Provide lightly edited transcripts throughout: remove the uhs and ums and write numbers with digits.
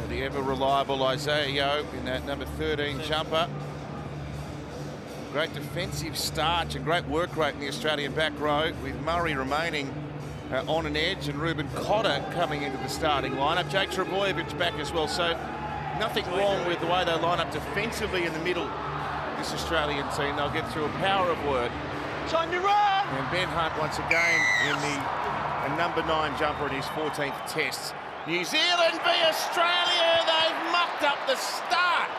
The ever-reliable Isaiah Yeo in that number 13 jumper. Great defensive starch and great work rate in the Australian back row, with Murray remaining on an edge and Ruben Cotter coming into the starting lineup. Jake Trebojevic back as well, so nothing wrong with the way they line up defensively in the middle. This Australian team, they'll get through a power of work. Time to run! And Ben Hunt once again in the number 9 jumper in his 14th test. New Zealand v Australia, they've mucked up the start.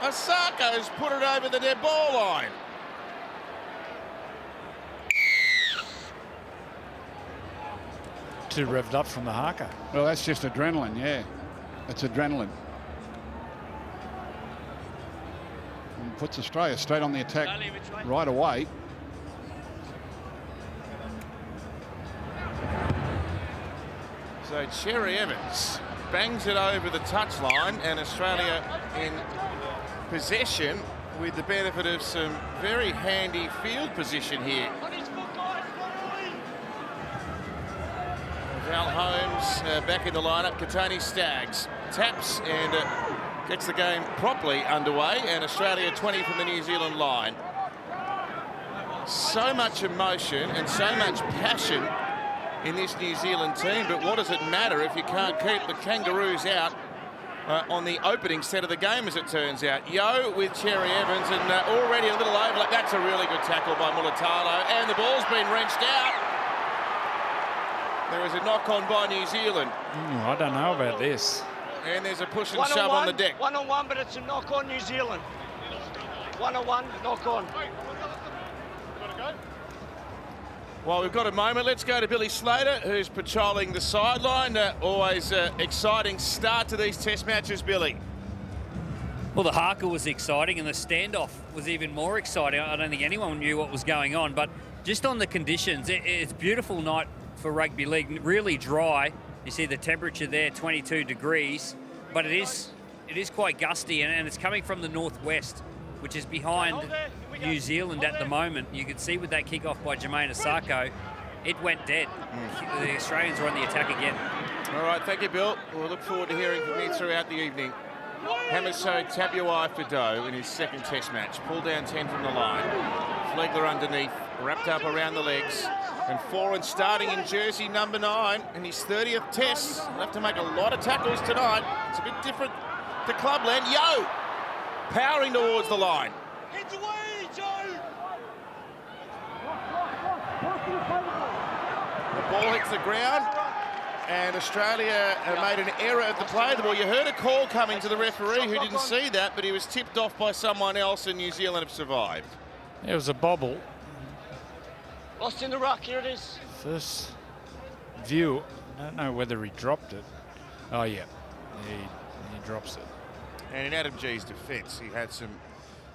Osako's put it over the dead ball line. Too revved up from the haka. Well, that's just adrenaline, yeah. It's adrenaline. And puts Australia straight on the attack right away. So Cherry Evans bangs it over the touchline, and Australia in possession with the benefit of some very handy field position here. Val Holmes back in the lineup. Katoni Staggs taps and gets the game properly underway, and Australia 20 from the New Zealand line. So much emotion and so much passion in this New Zealand team, but what does it matter if you can't keep the Kangaroos out on the opening set of the game, as it turns out. Yeo with Cherry Evans, and already a little overlap. That's a really good tackle by Mulatalo, and the ball's been wrenched out. There is a knock-on by New Zealand. I don't know about this. And there's a push and shove on the deck. 1-on-1, but it's a knock-on New Zealand. 1-on-1, knock-on. Well, we've got a moment. Let's go to Billy Slater, who's patrolling the sideline. Always exciting start to these test matches, Billy. Well, the haka was exciting, and the standoff was even more exciting. I don't think anyone knew what was going on, but just on the conditions, it's a beautiful night for rugby league. Really dry. You see the temperature there, 22 degrees, but it is quite gusty, and it's coming from the northwest, which is behind New Zealand at the moment. You can see with that kick-off by Jermaine Osako, it went dead. The Australians are on the attack again. All right, thank you, Bill. We'll look forward to hearing from you throughout the evening. Hamiso Tabuai-Fidow in his second test match. Pull down 10 from the line. Flegler underneath, wrapped up around the legs. And Foran starting in jersey number 9 in his 30th test. He'll have to make a lot of tackles tonight. It's a bit different to clubland. Yeo powering towards the line. Heads away, Joe! The ball hits the ground, and Australia made an error at the play of the ball. You heard a call coming to the referee, who didn't see that, but he was tipped off by someone else, and New Zealand have survived. It was a bobble. Lost in the ruck, here it is. First view, I don't know whether he dropped it. Oh, yeah, he drops it. And in Adam G's defence, he had some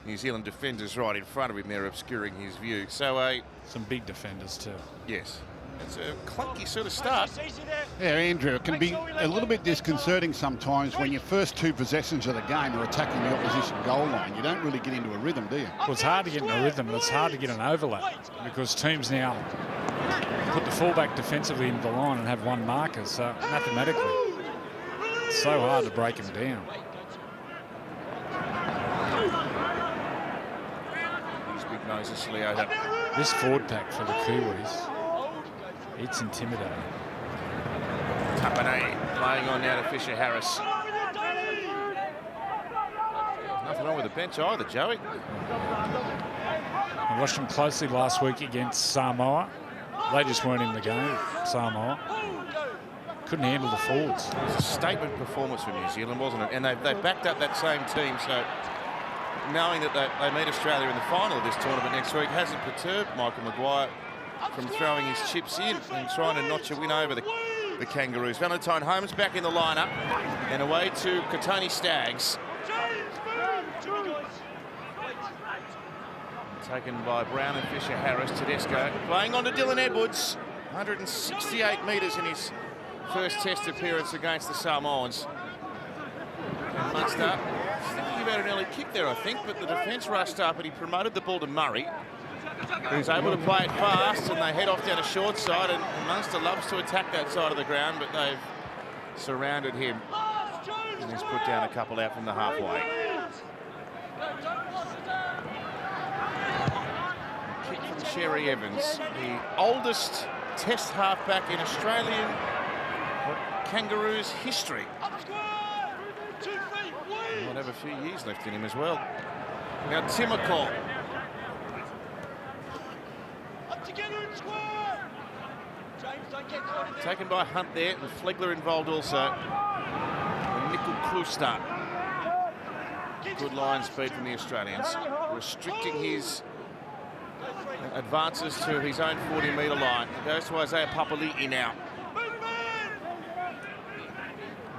New Zealand defenders right in front of him there, obscuring his view. So some big defenders too. Yes, it's a clunky sort of start. Yeah, Andrew, it can be a little bit disconcerting sometimes when your first 2 possessions of the game are attacking the opposition goal line. You don't really get into a rhythm, do you? Well, it's hard to get in a rhythm, but it's hard to get an overlap because teams now put the fullback defensively into the line and have one marker, so mathematically it's so hard to break them down. Moses Leota. This forward pack for the Kiwis, it's intimidating. Tapane playing on now to Fisher Harris. Nothing wrong with the bench either, Joey. I watched them closely last week against Samoa. They just weren't in the game, Samoa. Couldn't handle the forwards. It was a statement performance for New Zealand, wasn't it? And they backed up that same team, so knowing that they meet Australia in the final of this tournament next week hasn't perturbed Michael Maguire from throwing his chips in and trying to notch a win over the Kangaroos. Valentine Holmes back in the lineup and away to Katoni Staggs. Taken by Brown and Fisher Harris. Tedesco playing on to Dylan Edwards. 168 metres in his first test appearance against the Samoans. And Munster thinking about an early kick there, I think, but the defence rushed up and he promoted the ball to Murray, who's able to play it fast, and they head off down a short side, and Munster loves to attack that side of the ground, but they've surrounded him. And he's put down a couple out from the halfway. A kick from Cherry Evans, the oldest Test halfback in Australian Kangaroos history. He might have a few years left in him as well. Now Timmercall. Taken by Hunt there, with Flegler involved also. And Nickel Kluster. Good line speed from the Australians, restricting his advances to his own 40-metre line. Goes to Isaiah Papali'i now.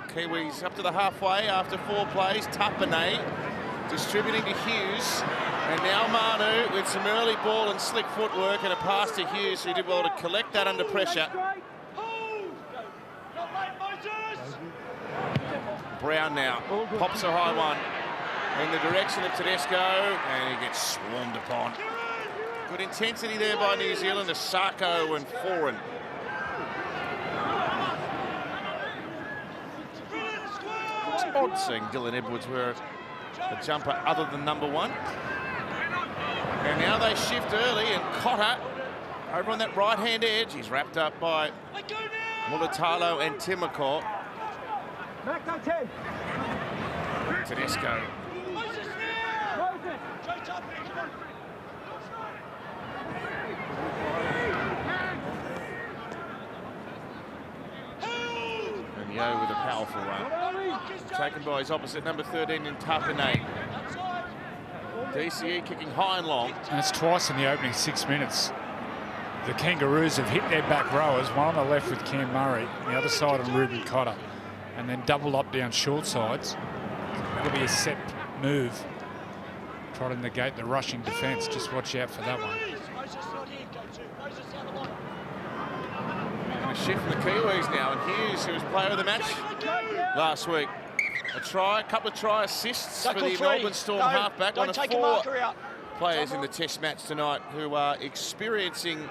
Kiwis up to the halfway after 4 plays. Tapane distributing to Hughes. And now Manu with some early ball and slick footwork and a pass to Hughes, who did well to collect that under pressure. Brown now pops a high one in the direction of Tedesco, and he gets swarmed upon. Good intensity there by New Zealand, Asako and Foran. It's odd seeing Dylan Edwards wear a jumper other than number 1. And now they shift early, and Cotter over on that right-hand edge. He's wrapped up by Mulatalo and Timmercall. Tedesco. And Yo with a powerful run. Taken by his opposite, number 13 in Tapane. DCE kicking high and long. And it's twice in the opening 6 minutes. The Kangaroos have hit their back rowers, one on the left with Cam Murray, the other side on Ruben Cotter, and then double up down short sides. That'll be a set move. Try to negate the rushing defence. Just watch out for that one. And a shift from the Kiwis now, and Hughes, who was player of the match last week. A try, a couple of try assists for the Melbourne Storm halfback. One of 4 players in the Test match tonight who are experiencing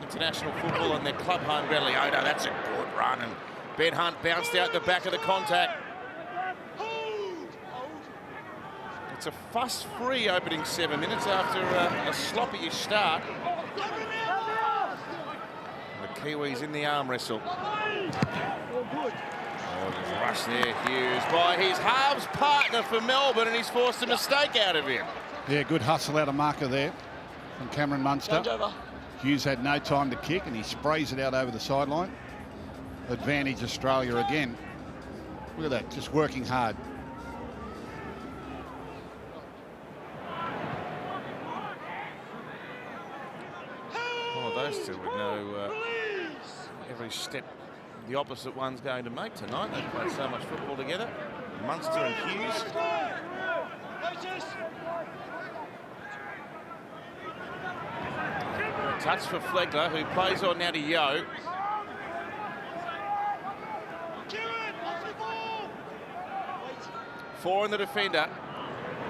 international football on their club home ground. Leota, that's a good run, and Ben Hunt bounced out the back of the contact. It's a fuss-free opening 7 minutes after a sloppy start. The Kiwis in the arm wrestle. Oh, there's a rush there, Hughes, by his halves partner for Melbourne, and he's forced a mistake out of him. Yeah, good hustle out of marker there from Cameron Munster. Hughes had no time to kick, and he sprays it out over the sideline. Advantage Australia again. Look at that, just working hard. Oh, those two would know every step the opposite one's going to make tonight. They've played so much football together. Munster and Hughes. A touch for Flegler, who plays on now to Yo. Four in the defender.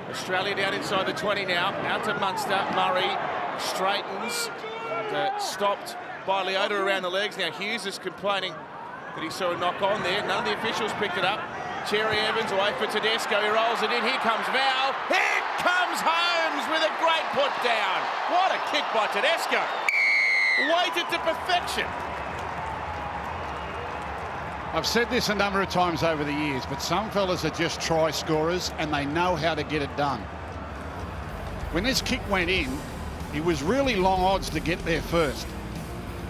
Australia down inside the 20 now. Out to Munster. Murray straightens. And, stopped by Leota around the legs. Now Hughes is complaining that he saw a knock on there. None of the officials picked it up. Cherry Evans away for Tedesco. He rolls it in. Here comes Val. Here comes Holmes with a great put down. What a kick by Tedesco. Weighted to perfection. I've said this a number of times over the years, but some fellas are just try scorers and they know how to get it done. When this kick went in, he was really long odds to get there first.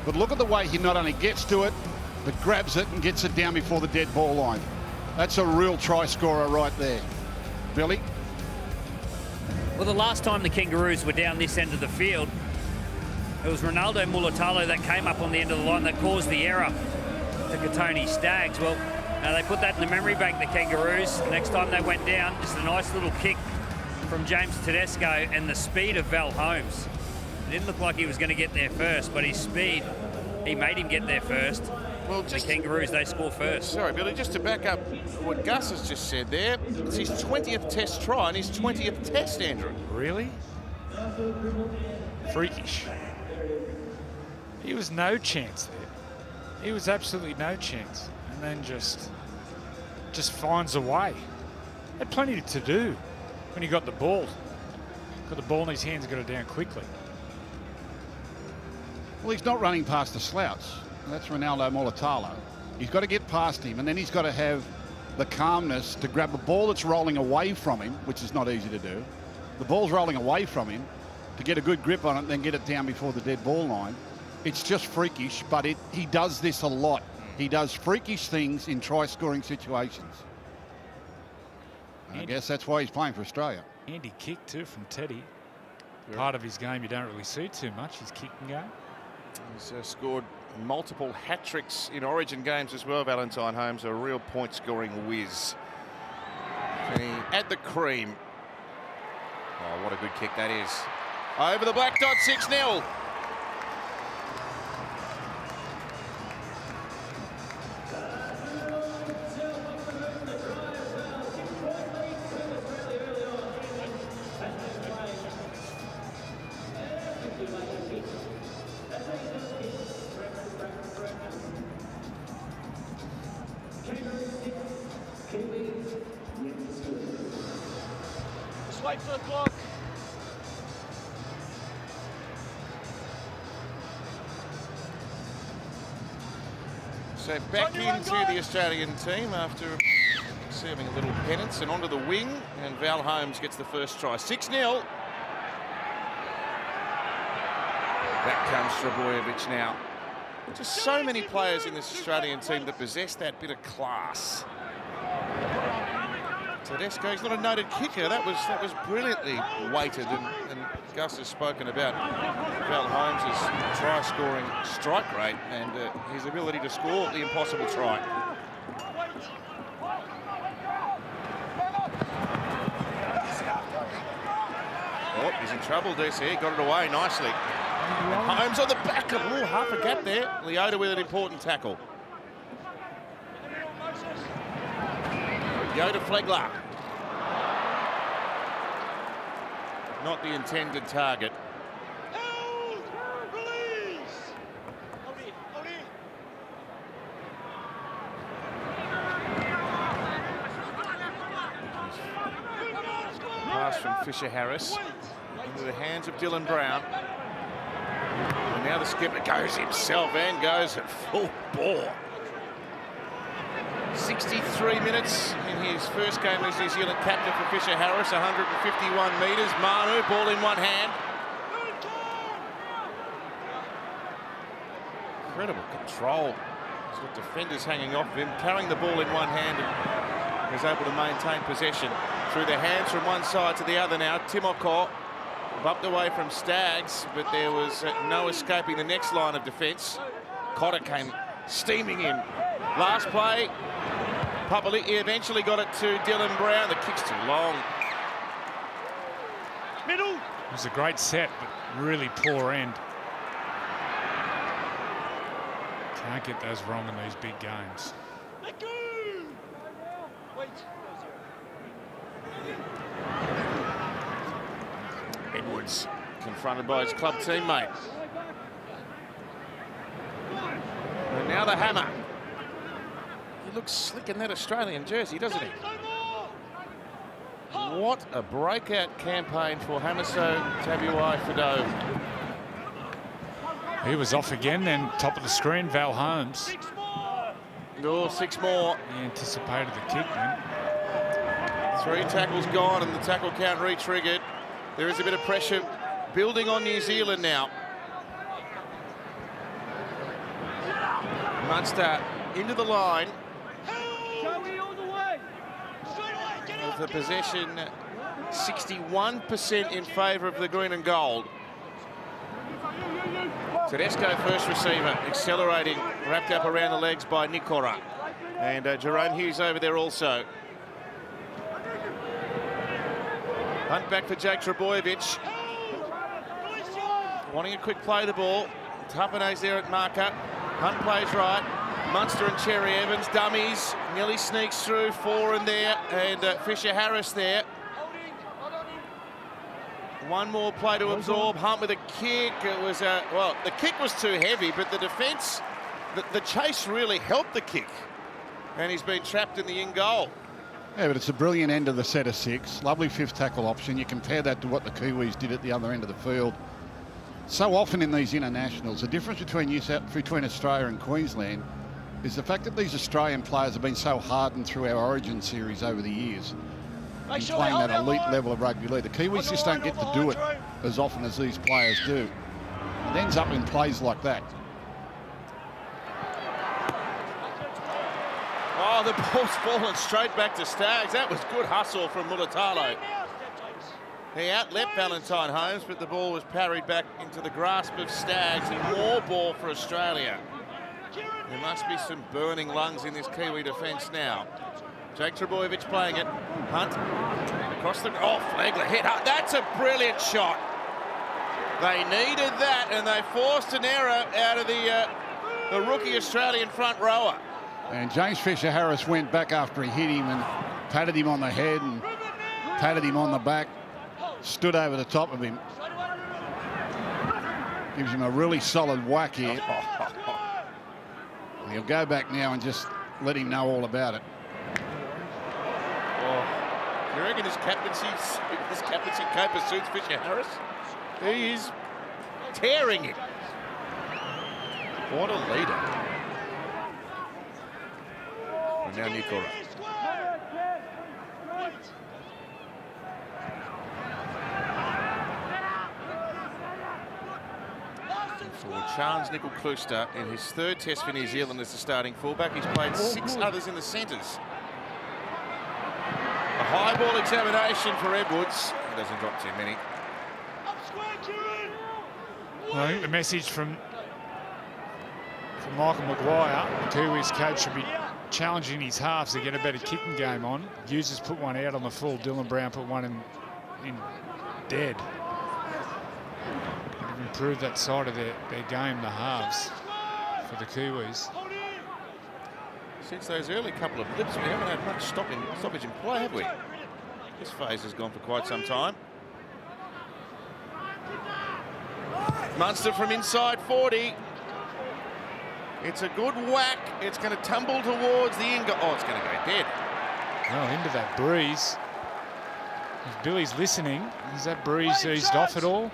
But look at the way he not only gets to it, but grabs it and gets it down before the dead ball line. That's a real try scorer right there. Billy? Well, the last time the Kangaroos were down this end of the field, it was Ronaldo Mulatalo that came up on the end of the line that caused the error to Katoni Staggs. Well, now they put that in the memory bank, the Kangaroos. Next time they went down, just a nice little kick from James Tedesco and the speed of Val Holmes. It didn't look like he was going to get there first, but his speed, he made him get there first. Well, just the Kangaroos, they score first. Sorry, Billy, just to back up what Gus has just said there, it's his 20th Test try and his 20th Test, Andrew. Really? Freakish. He was no chance there. He was absolutely no chance. And then just just finds a way. Had plenty to do when he got the ball. Got the ball in his hands, got it down quickly. Well, he's not running past the slouts. That's Ronaldo Mulatalo. He's got to get past him, and then he's got to have the calmness to grab a ball that's rolling away from him, which is not easy to do. The ball's rolling away from him, to get a good grip on it and then get it down before the dead ball line. It's just freakish, but he does this a lot. He does freakish things in try-scoring situations. I guess that's why he's playing for Australia. Handy kick too from Teddy. Part of his game you don't really see too much, his kicking game. He's scored multiple hat-tricks in Origin games as well, Valentine Holmes, a real point-scoring whiz. Can he add the cream? Oh, what a good kick that is. Over the black dot, 6-0. Just wait for the clock. So back into the Australian team after serving a little penance and onto the wing, and Val Holmes gets the first try. 6-0. Back comes Trebojevic now. Just so many players in this Australian team that possess that bit of class. Tedesco, he's not a noted kicker. That was brilliantly weighted, and Gus has spoken about Val Holmes' try-scoring strike rate and his ability to score the impossible try. Oh, he's in trouble, DC. Got it away nicely. And Holmes on the back of half a gap there. Leota with an important tackle. Yoda Flegler. Not the intended target. Pass from Fisher Harris into the hands of Dylan Brown. And now the skipper goes himself and goes at full bore. 63 minutes in his first game as New Zealand captain for Fisher Harris, 151 metres. Manu, ball in one hand. Incredible control. He's got defenders hanging off him, carrying the ball in one hand, and is able to maintain possession through the hands from one side to the other now. Timoko bumped away from Staggs, but there was no escaping the next line of defence. Cotter came steaming in. Last play, Papali'i eventually got it to Dylan Brown. The kick's too long. Middle. It was a great set, but really poor end. Can't get those wrong in these big games. Let go. Wait. Edwards confronted by his club teammate. And now the hammer. He looks slick in that Australian jersey, doesn't he? What a breakout campaign for Hamiso Tabuai-Fidow. He was off again, then top of the screen, Val Holmes. Oh, 6 more. He anticipated the kick then. 3 tackles gone and the tackle count re-triggered. There is a bit of pressure building on New Zealand now. Munster into the line. With the possession 61% in favour of the green and gold. Tedesco first receiver, accelerating, wrapped up around the legs by Nikora. And Jerome Hughes over there also. Hunt back for Jake Trebojevic. Wanting a quick play of the ball. Tapane's there at marker. Hunt plays right. Munster and Cherry Evans, dummies. Nearly sneaks through, 4 in there. And Fisher Harris there. One more play to absorb. Hunt with a kick. It was well, the kick was too heavy, but the defence, the chase really helped the kick. And he's been trapped in the in goal. Yeah, but it's a brilliant end of the set of 6. Lovely fifth tackle option. You compare that to what the Kiwis did at the other end of the field. So often in these internationals, the difference between Australia and Queensland is the fact that these Australian players have been so hardened through our Origin series over the years in playing that elite level of rugby league. The Kiwis just don't get to do it as often as these players do. It ends up in plays like that. Oh, the ball's fallen straight back to Staggs. That was good hustle from Mulatalo. He outleapt Valentine Holmes, but the ball was parried back into the grasp of Staggs, and more ball for Australia. There must be some burning lungs in this Kiwi defence now. Jake Trebojevic playing it. Hunt across the... Oh, Flegler hit Hunt. That's a brilliant shot. They needed that, and they forced an error out of the rookie Australian front rower. And James Fisher-Harris went back after he hit him and patted him on the head and patted him on the back. Stood over the top of him. Gives him a really solid whack here. And he'll go back now and just let him know all about it. Oh, you reckon his captaincy caper suits Fisher-Harris? He is tearing it. What a leader. And now Nikora. For Charles Nicol-Klooster in his 3rd test for New Zealand as the starting fullback. He's played 6 others in the centres. A high ball examination for Edwards. He doesn't drop too many. Well, I think the message from Michael Maguire, the Kiwis coach, should be challenging his halves to get a better kicking game on. Users put one out on the full. Dylan Brown put one in dead. Improve that side of their game, the halves, for the Kiwis. Since those early couple of blips, we haven't had much stoppage in play, have we? This phase has gone for quite some time. Munster from inside 40. It's a good whack. It's going to tumble towards the in. Oh, it's going to go dead. Well, into that breeze. If Billy's listening, is that breeze eased off at all?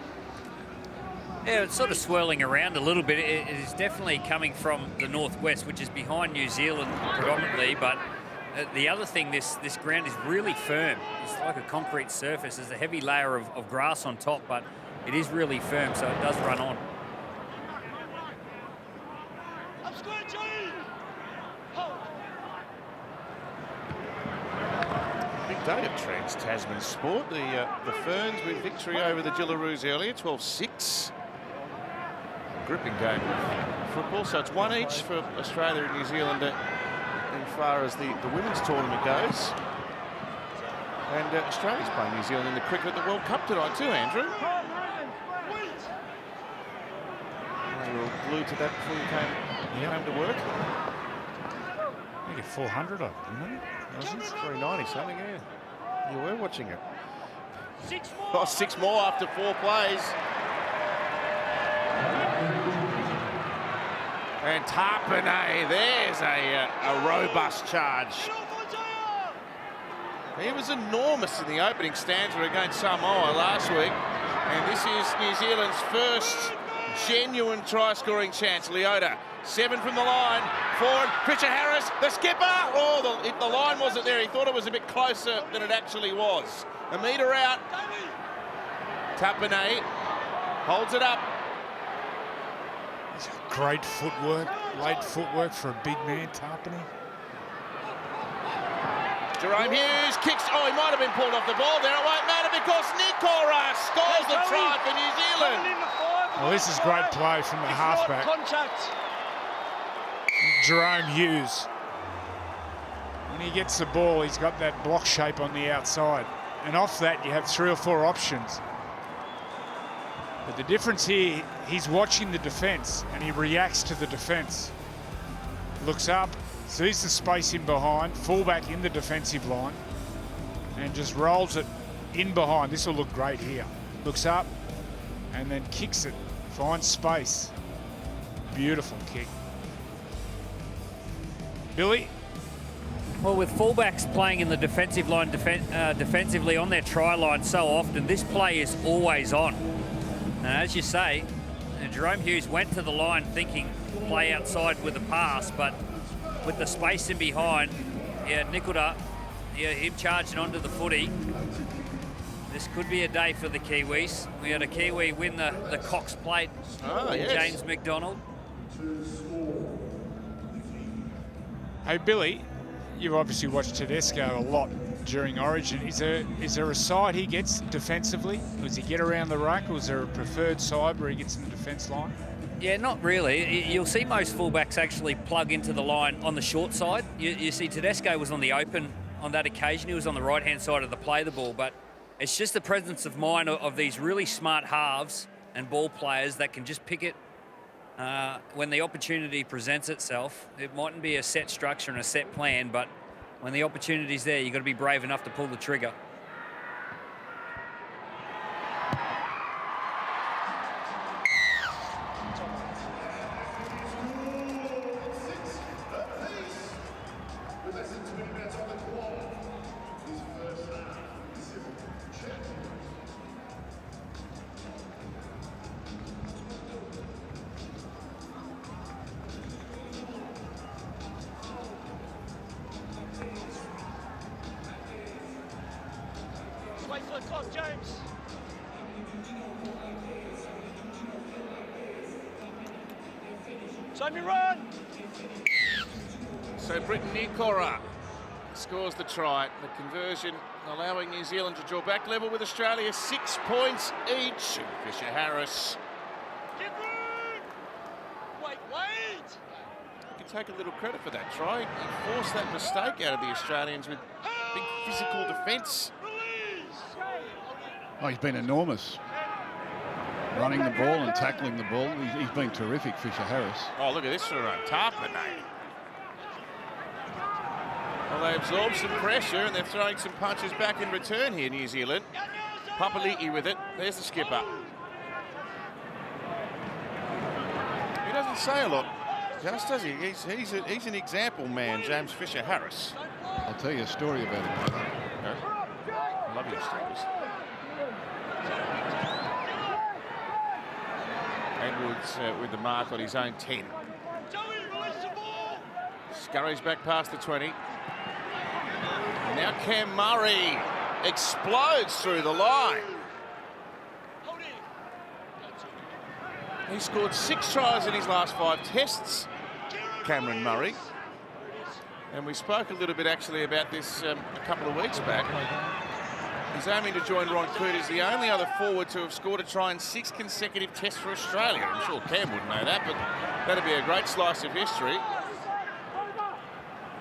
Yeah, it's sort of swirling around a little bit. It is definitely coming from the northwest, which is behind New Zealand predominantly. But the other thing, this ground is really firm. It's like a concrete surface. There's a heavy layer of grass on top, but it is really firm, so it does run on. Big day at Trans-Tasman Sport. The Ferns with victory over the Jillaroos earlier, 12-6. Gripping game of football, so it's 1 each for Australia and New Zealand as far as the women's tournament goes. And Australia's playing New Zealand in the cricket at the World Cup tonight too, Andrew. They were glued to that before you came to work. I think 400 of them, didn't it? 390 something, yeah. You were watching it. 6 more. Oh, 6 more after 4 plays. And Tarpanay, there's a robust charge. He was enormous in the opening stanza against Samoa last week. And this is New Zealand's first genuine try-scoring chance. Leota, 7 from the line, forward, Fisher-Harris, the skipper. Oh, the line wasn't there. He thought it was a bit closer than it actually was. A metre out. Tarpanay holds it up. Great footwork, late footwork for a big man, Tarpanay. Jerome Hughes kicks. Oh, he might have been pulled off the ball there. It won't matter because Nikora scores the try for New Zealand. Well, this is great play from the halfback. Jerome Hughes. When he gets the ball, he's got that block shape on the outside. And off that, you have 3 or 4 options. But the difference here, he's watching the defence and he reacts to the defence. Looks up, sees the space in behind, fullback in the defensive line, and just rolls it in behind. This will look great here. Looks up and then kicks it, finds space. Beautiful kick. Billy, Well, with fullbacks playing in the defensive line defensively on their try line so often, this play is always on. And as you say, Jerome Hughes went to the line thinking play outside with a pass, but with the space in behind, Nicola, him charging onto the footy. This could be a day for the Kiwis. We had a Kiwi win the Cox Plate, James McDonald. Hey, Billy, you've obviously watched Tedesco a lot during Origin. Is there a side he gets defensively? Does he get around the ruck, or is there a preferred side where he gets in the defence line? Yeah, not really. You'll see most fullbacks actually plug into the line on the short side. You see Tedesco was on the open on that occasion. He was on the right-hand side of the play the ball, but it's just the presence of mind of these really smart halves and ball players that can just pick it when the opportunity presents itself. It mightn't be a set structure and a set plan, but when the opportunity's there, you've got to be brave enough to pull the trigger. Wait for the clock, James. Time you run. So Britain Nikora scores the try. The conversion allowing New Zealand to draw back level with Australia, 6 points each. Fisher Harris. Get room. Wait. You can take a little credit for that try. He forced that mistake out of the Australians with big physical defence. Oh, he's been enormous. Running the ball and tackling the ball. He's been terrific, Fisher Harris. Oh, look at this for a Tarpon, Well, they absorbed some pressure and they're throwing some punches back in return here, New Zealand. Papali'i with it. There's the skipper. He doesn't say a lot, just does he? He's an example man, James Fisher Harris. I'll tell you a story about him. I love your stories. Edwards with the mark on his own 10. Scurries back past the 20. And now Cam Murray explodes through the line. He scored 6 tries in his last 5 tests, Cameron Murray. And we spoke a little bit actually about this a couple of weeks back. He's aiming to join Ron Coote as the only other forward to have scored a try in 6 consecutive tests for Australia. I'm sure Cam wouldn't know that, but that'd be a great slice of history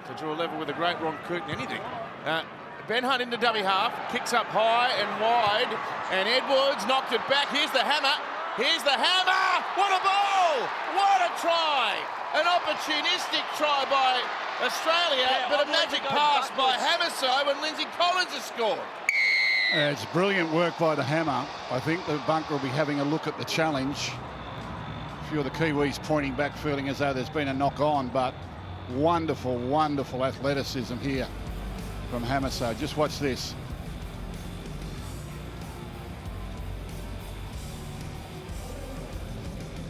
to draw level with a great Ron Coote in anything. Ben Hunt into dummy half, kicks up high and wide, and Edwards knocked it back. Here's the hammer. Here's the hammer. What a ball! What a try! An opportunistic try by Australia, but a magic pass by Hamiso, and Lindsay Collins has scored. It's brilliant work by the hammer. I think the bunker will be having a look at the challenge. A few of the Kiwis pointing back, feeling as though there's been a knock on, but wonderful, wonderful athleticism here from Hamiso. Just watch this.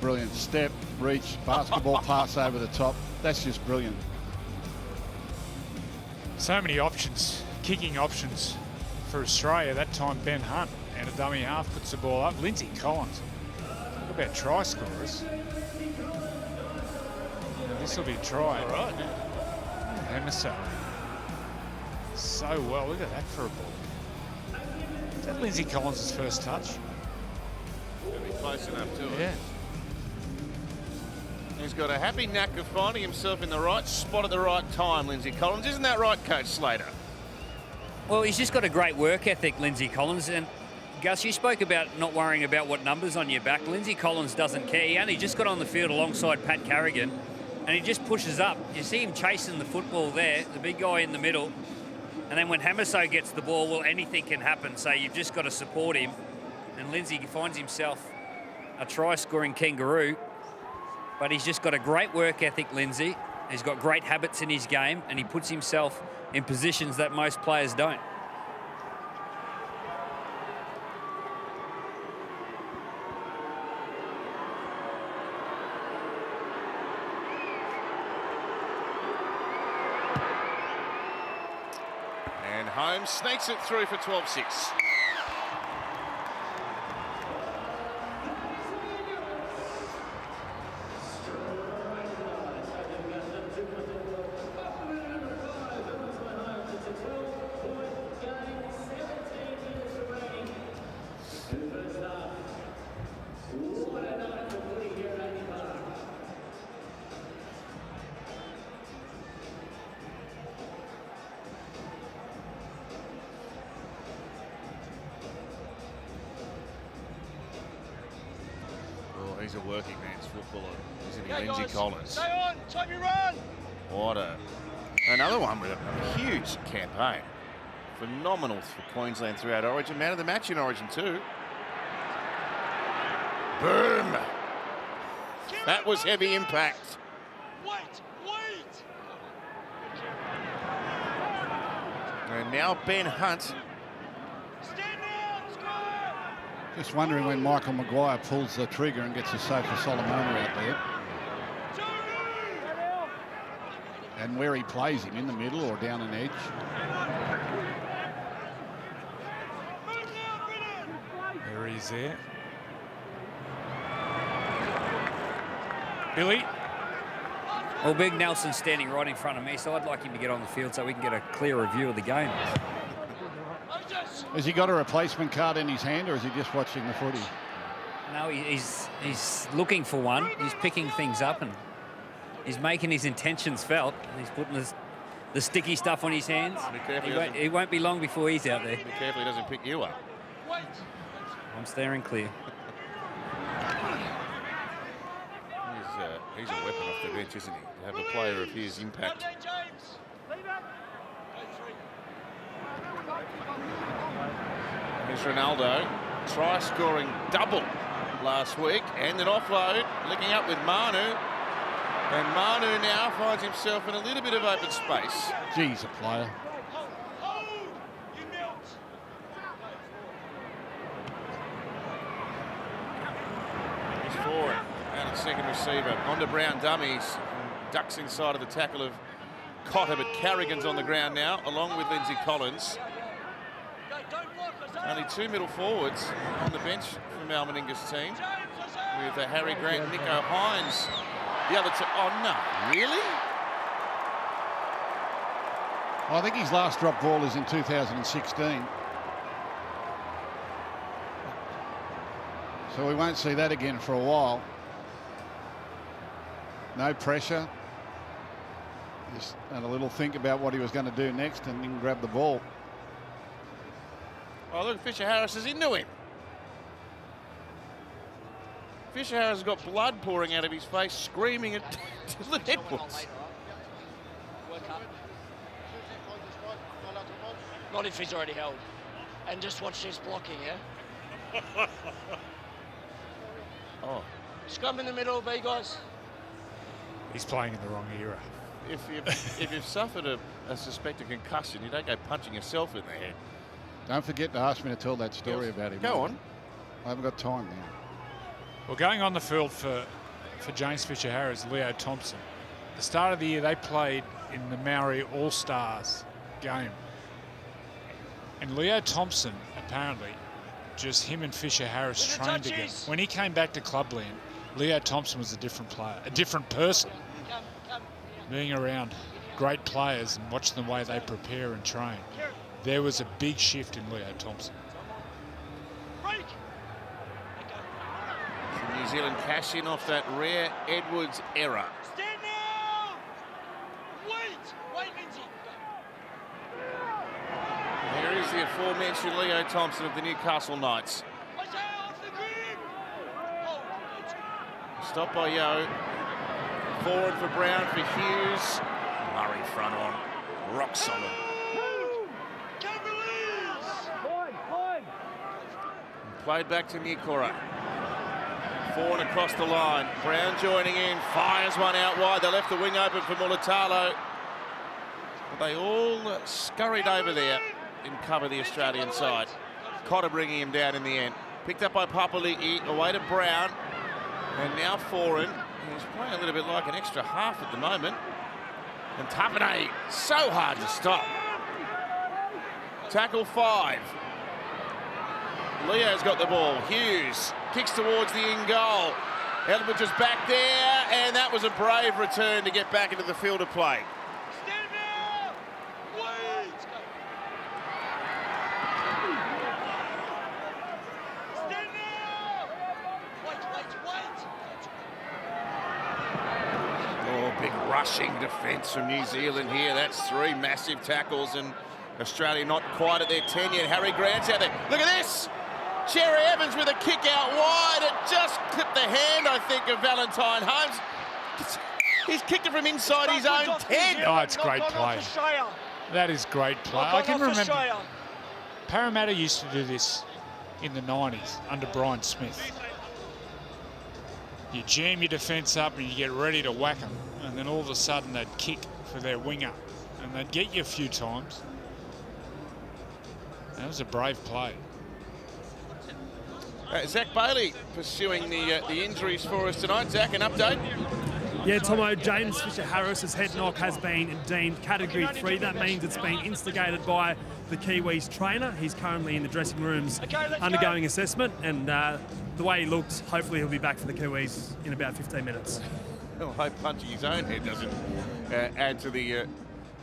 Brilliant step, reach, basketball pass over the top. That's just brilliant. So many options, kicking options for Australia. That time Ben Hunt and a dummy half puts the ball up. Lindsay Collins. Talk about try scorers. This will be a try. All right. Hamiso. So well. Look at that for a ball. Is that Lindsay Collins' first touch? It'll be close enough to it. Yeah. He's got a happy knack of finding himself in the right spot at the right time, Lindsay Collins. Isn't that right, Coach Slater? Well, he's just got a great work ethic, Lindsay Collins. And Gus, you spoke about not worrying about what numbers on your back. Lindsay Collins doesn't care. He only just got on the field alongside Pat Carrigan, and he just pushes up. You see him chasing the football there, the big guy in the middle. And then when Hamiso gets the ball, well, anything can happen. So you've just got to support him. And Lindsay finds himself a try-scoring kangaroo. But he's just got a great work ethic, Lindsay. He's got great habits in his game, and he puts himself in positions that most players don't. And Holmes snakes it through for 12-6. He's a working man's footballer, isn't he, Lindsay Collins? Stay on, time you run. What another one with a huge campaign. Phenomenal for Queensland throughout Origin. Man of the match in Origin too. Boom! That was heavy impact. Wait. And now Ben Hunt. Stand down, score. Just wondering when Michael Maguire pulls the trigger and gets a save for Solomona out there. And where he plays him, in the middle or down an edge. There he is there. Billy. Well, Big Nelson's standing right in front of me, so I'd like him to get on the field so we can get a clearer view of the game. Has he got a replacement card in his hand, or is he just watching the footy? No, he's looking for one. He's picking things up and he's making his intentions felt. He's putting the sticky stuff on his hands. He won't be long before he's out there. Be careful he doesn't pick you up. I'm steering clear. He's a weapon off the bench, isn't he? To have a player of his impact. Here's Ronaldo, try-scoring double last week, and an offload, linking up with Manu. And Manu now finds himself in a little bit of open space. Geez, a player. He's forward, out at second receiver. On to Brown dummies, ducks inside of the tackle of Cotter, but Carrigan's on the ground now, along with Lindsay Collins. Only two middle forwards on the bench from Al Meninga's team, with Harry Grant, Nico Hines. The other two, oh no, really? I think his last drop ball is in 2016. So we won't see that again for a while. No pressure. Just had a little think about what he was going to do next and then grab the ball. Oh, look, Fisher Harris is into him. Fisher Harris has got blood pouring out of his face, screaming at the Edwards. Not if he's already held. And just watch this blocking, yeah? Oh, Scrum in the middle, B guys. He's playing in the wrong era. if you've suffered a suspected concussion, you don't go punching yourself in the head. Don't forget to ask me to tell that story about him. Go on. I haven't got time now. Well, going on the field for James Fisher-Harris, Leo Thompson. The start of the year, they played in the Maori All-Stars game. And Leo Thompson, apparently, just him and Fisher-Harris trained together. When he came back to Clubland, Leo Thompson was a different player, a different person. Being around great players and watching the way they prepare and train, there was a big shift in Leo Thompson. Can New Zealand cash in off that rare Edwards error? Stand now! Wait, Lindsay. Here is the aforementioned Leo Thompson of the Newcastle Knights. Stop by Yo. Forward for Brown, for Hughes. Murray front on. Rock solid. Played back to Nikora. Four and across the line. Brown joining in, fires one out wide. They left the wing open for Mulatalo. But they all scurried over there in cover, the Australian side. Cotter bringing him down in the end. Picked up by Papali'i, away to Brown. And now Foran. He's playing a little bit like an extra half at the moment. And Tapane, so hard to stop. Tackle 5. Leo's got the ball. Hughes kicks towards the in goal. Edwards is back there, and that was a brave return to get back into the field of play. Oh, big rushing defence from New Zealand here. That's 3 massive tackles, and Australia not quite at their 10 yet. Harry Grant's out there. Look at this! Cherry Evans with a kick out wide. It just clipped the hand, I think, of Valentine Holmes. He's kicked it from inside his own 10. Oh, it's great play. That is great play. I can remember Parramatta used to do this in the 90s under Brian Smith. You jam your defence up and you get ready to whack them, and then all of a sudden they'd kick for their winger, and they'd get you a few times. That was a brave play. Zach Bailey pursuing the injuries for us tonight. Zach, an update? Yeah, Tomo, James Fisher-Harris's head knock has been deemed Category 3. That means it's been instigated by the Kiwis trainer. He's currently in the dressing rooms undergoing assessment, and the way he looks, hopefully he'll be back for the Kiwis in about 15 minutes. Well, I hope punching his own head doesn't add to the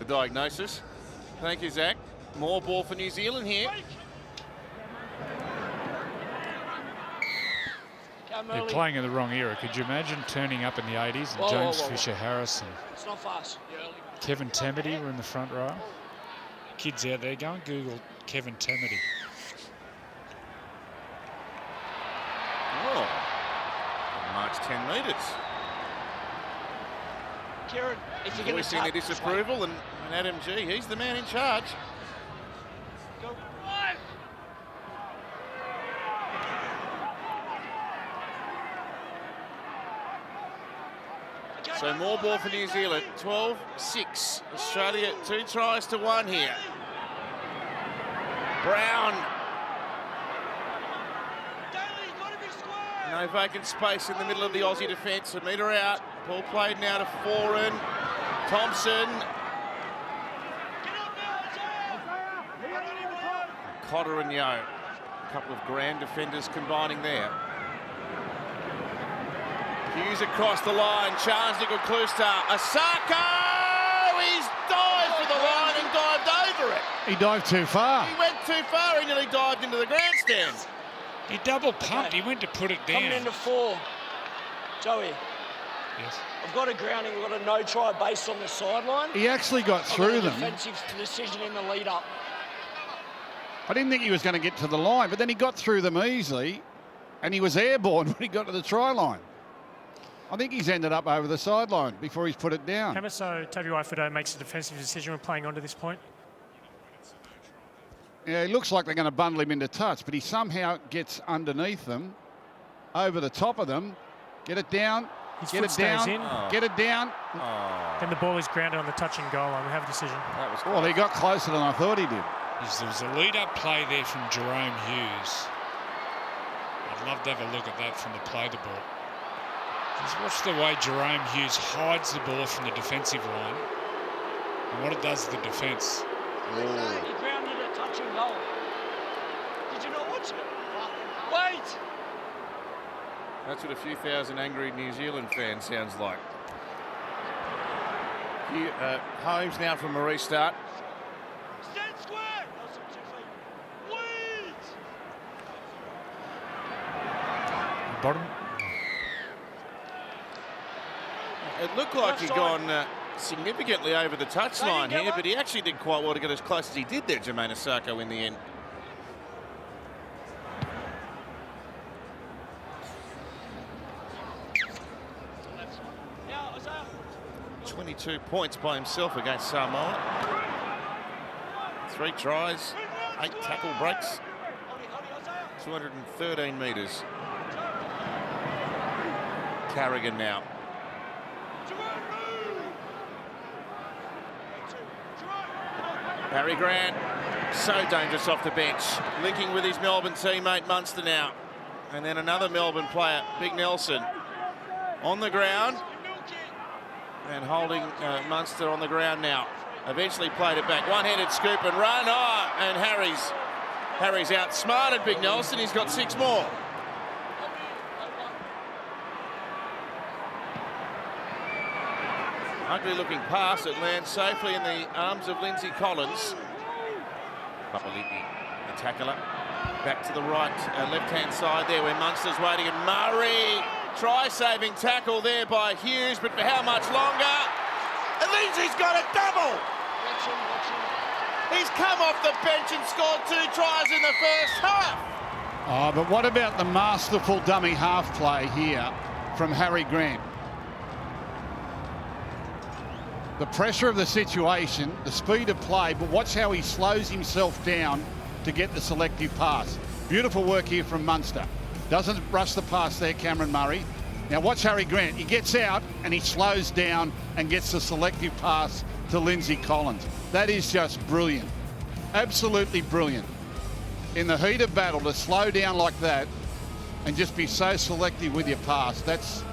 diagnosis. Thank you, Zach. More ball for New Zealand here. They're playing in the wrong era. Could you imagine turning up in the 80s and James Fisher-Harris and It's not fast. Kevin Tamati were in the front row? Kids out there, go and Google Kevin Tamati. Oh, march 10 metres. Kieran, if you're going to Voicing their disapproval, and Adam G, he's the man in charge. Go. So more ball for New Zealand. 12-6. Australia 2 tries to 1 here. Brown. No vacant space in the middle of the Aussie defence. A metre out. Ball played now to Foran. Thompson. Cotter and Yo. A couple of grand defenders combining there. Hughes across the line. Charles-Nicoll-Klooster. Asako! He's dived for the line and dived over it. He dived too far. He went too far. He nearly dived into the grandstand. He double pumped. He went to put it down. Coming into 4. Joey. Yes. I've got a grounding. We've got a no try based on the sideline. He actually got through them. Defensive decision in the lead up. I didn't think he was going to get to the line, but then he got through them easily, and he was airborne when he got to the try line. I think he's ended up over the sideline before he's put it down. Hamiso Tabuai-Fidow makes a defensive decision when playing on to this point. Yeah, it looks like they're going to bundle him into touch, but he somehow gets underneath them, over the top of them, get it down, His get foot it stays down, in. get it down. Then the ball is grounded on the touching goal line. We have a decision. That was Well, he got closer than I thought he did. There was a lead-up play there from Jerome Hughes. I'd love to have a look at that from the play the ball. Just watch the way Jerome Hughes hides the ball from the defensive line and what it does to the defence. He grounded a touching goal. Did you not watch it? Wait! That's what a few thousand angry New Zealand fans sounds like. Holmes now from a restart. Stand square! Wait! Bottom. It looked like he'd gone significantly over the touchline here, but he actually did quite well to get as close as he did there, Jermaine Asako, in the end. Now, Isaiah. 22 points by himself against Samoa. 3 tries, 8 tackle breaks, 213 metres. Carrigan now. Barry Grant, so dangerous off the bench, linking with his Melbourne teammate Munster now. And then another Melbourne player, Big Nelson, on the ground and holding Munster on the ground now. Eventually played it back, one-handed scoop and run. Oh, and Harry's outsmarted Big Nelson. He's got 6 more. Ugly looking pass. It lands safely in the arms of Lindsay Collins. Papali'i, the tackler, back to the right, left-hand side there where Munster's waiting. And Murray, try-saving tackle there by Hughes, but for how much longer? And Lindsay's got a double! He's come off the bench and scored 2 tries in the first half. Oh, but what about the masterful dummy half play here from Harry Grant? The pressure of the situation, the speed of play, but watch how he slows himself down to get the selective pass. Beautiful work here from Munster. Doesn't rush the pass there, Cameron Murray. Now watch Harry Grant. He gets out and he slows down and gets the selective pass to Lindsay Collins. That is just brilliant. Absolutely brilliant. In the heat of battle, to slow down like that and just be so selective with your pass, that's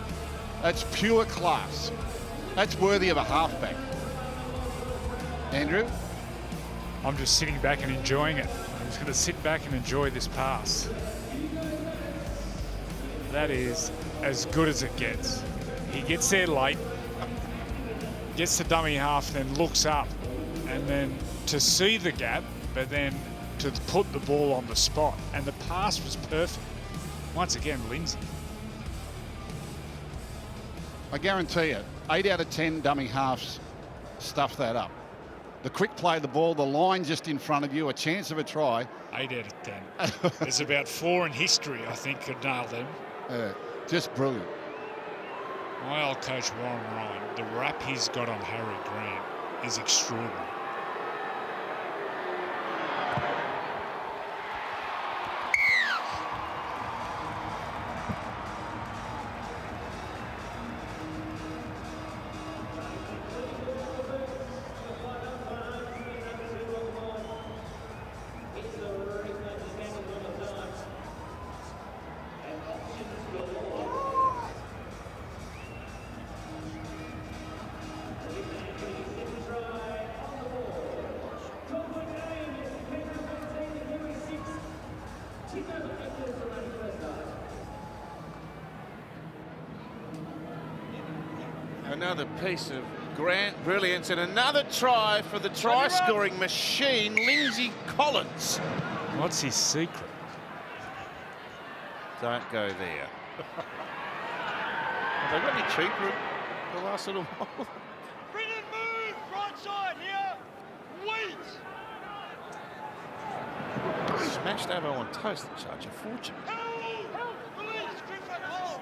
pure class. That's worthy of a halfback. Andrew? I'm just sitting back and enjoying it. I'm just going to sit back and enjoy this pass. That is as good as it gets. He gets there late, gets the dummy half, then looks up, and then to see the gap, but then to put the ball on the spot. And the pass was perfect. Once again, Lindsay. I guarantee it, 8 out of 10 dummy halves stuff that up. The quick play of the ball, the line just in front of you, a chance of a try. 8 out of 10. There's about 4 in history, I think, could nail them. Just brilliant. My old coach, Warren Ryan, the rap he's got on Harry Grant is extraordinary. Another piece of Grant brilliance and another try for the try-scoring machine, Lindsay Collins. What's his secret? Don't go there. Have they got any cheaper the last little while? Brendan, move! Right side here! Wait! Smashed over on toast and charge a fortune. Help! Release! Griffin, hold!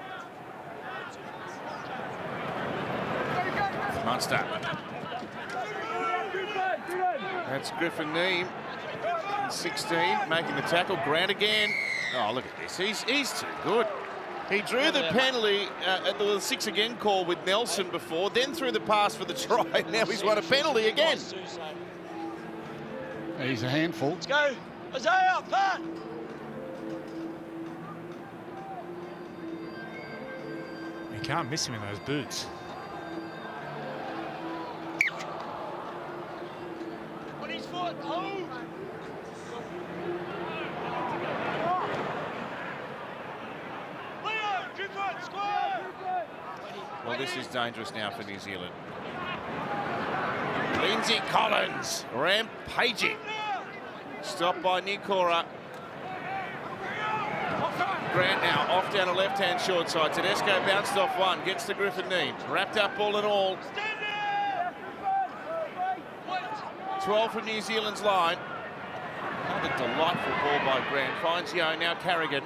Munster. That's Griffin Neame, 16, making the tackle. Grant again. Oh, look at this. He's too good. He drew the penalty at the 6 again call with Nelson before, then threw the pass for the try. Now he's won a penalty again. He's a handful. Let's go. Isaiah, Pat. You can't miss him in those boots. On his foot. Hold. Leo, Griffin, square. Well, this is dangerous now for New Zealand. Lindsay Collins, rampaging. Stopped by Nikora. Grant now off down the left-hand short side. Tedesco bounced off one, gets to Griffin Neame. Wrapped up all in all. 12 from New Zealand's line. Another delightful ball by Grant. Finds Yo, now Carrigan.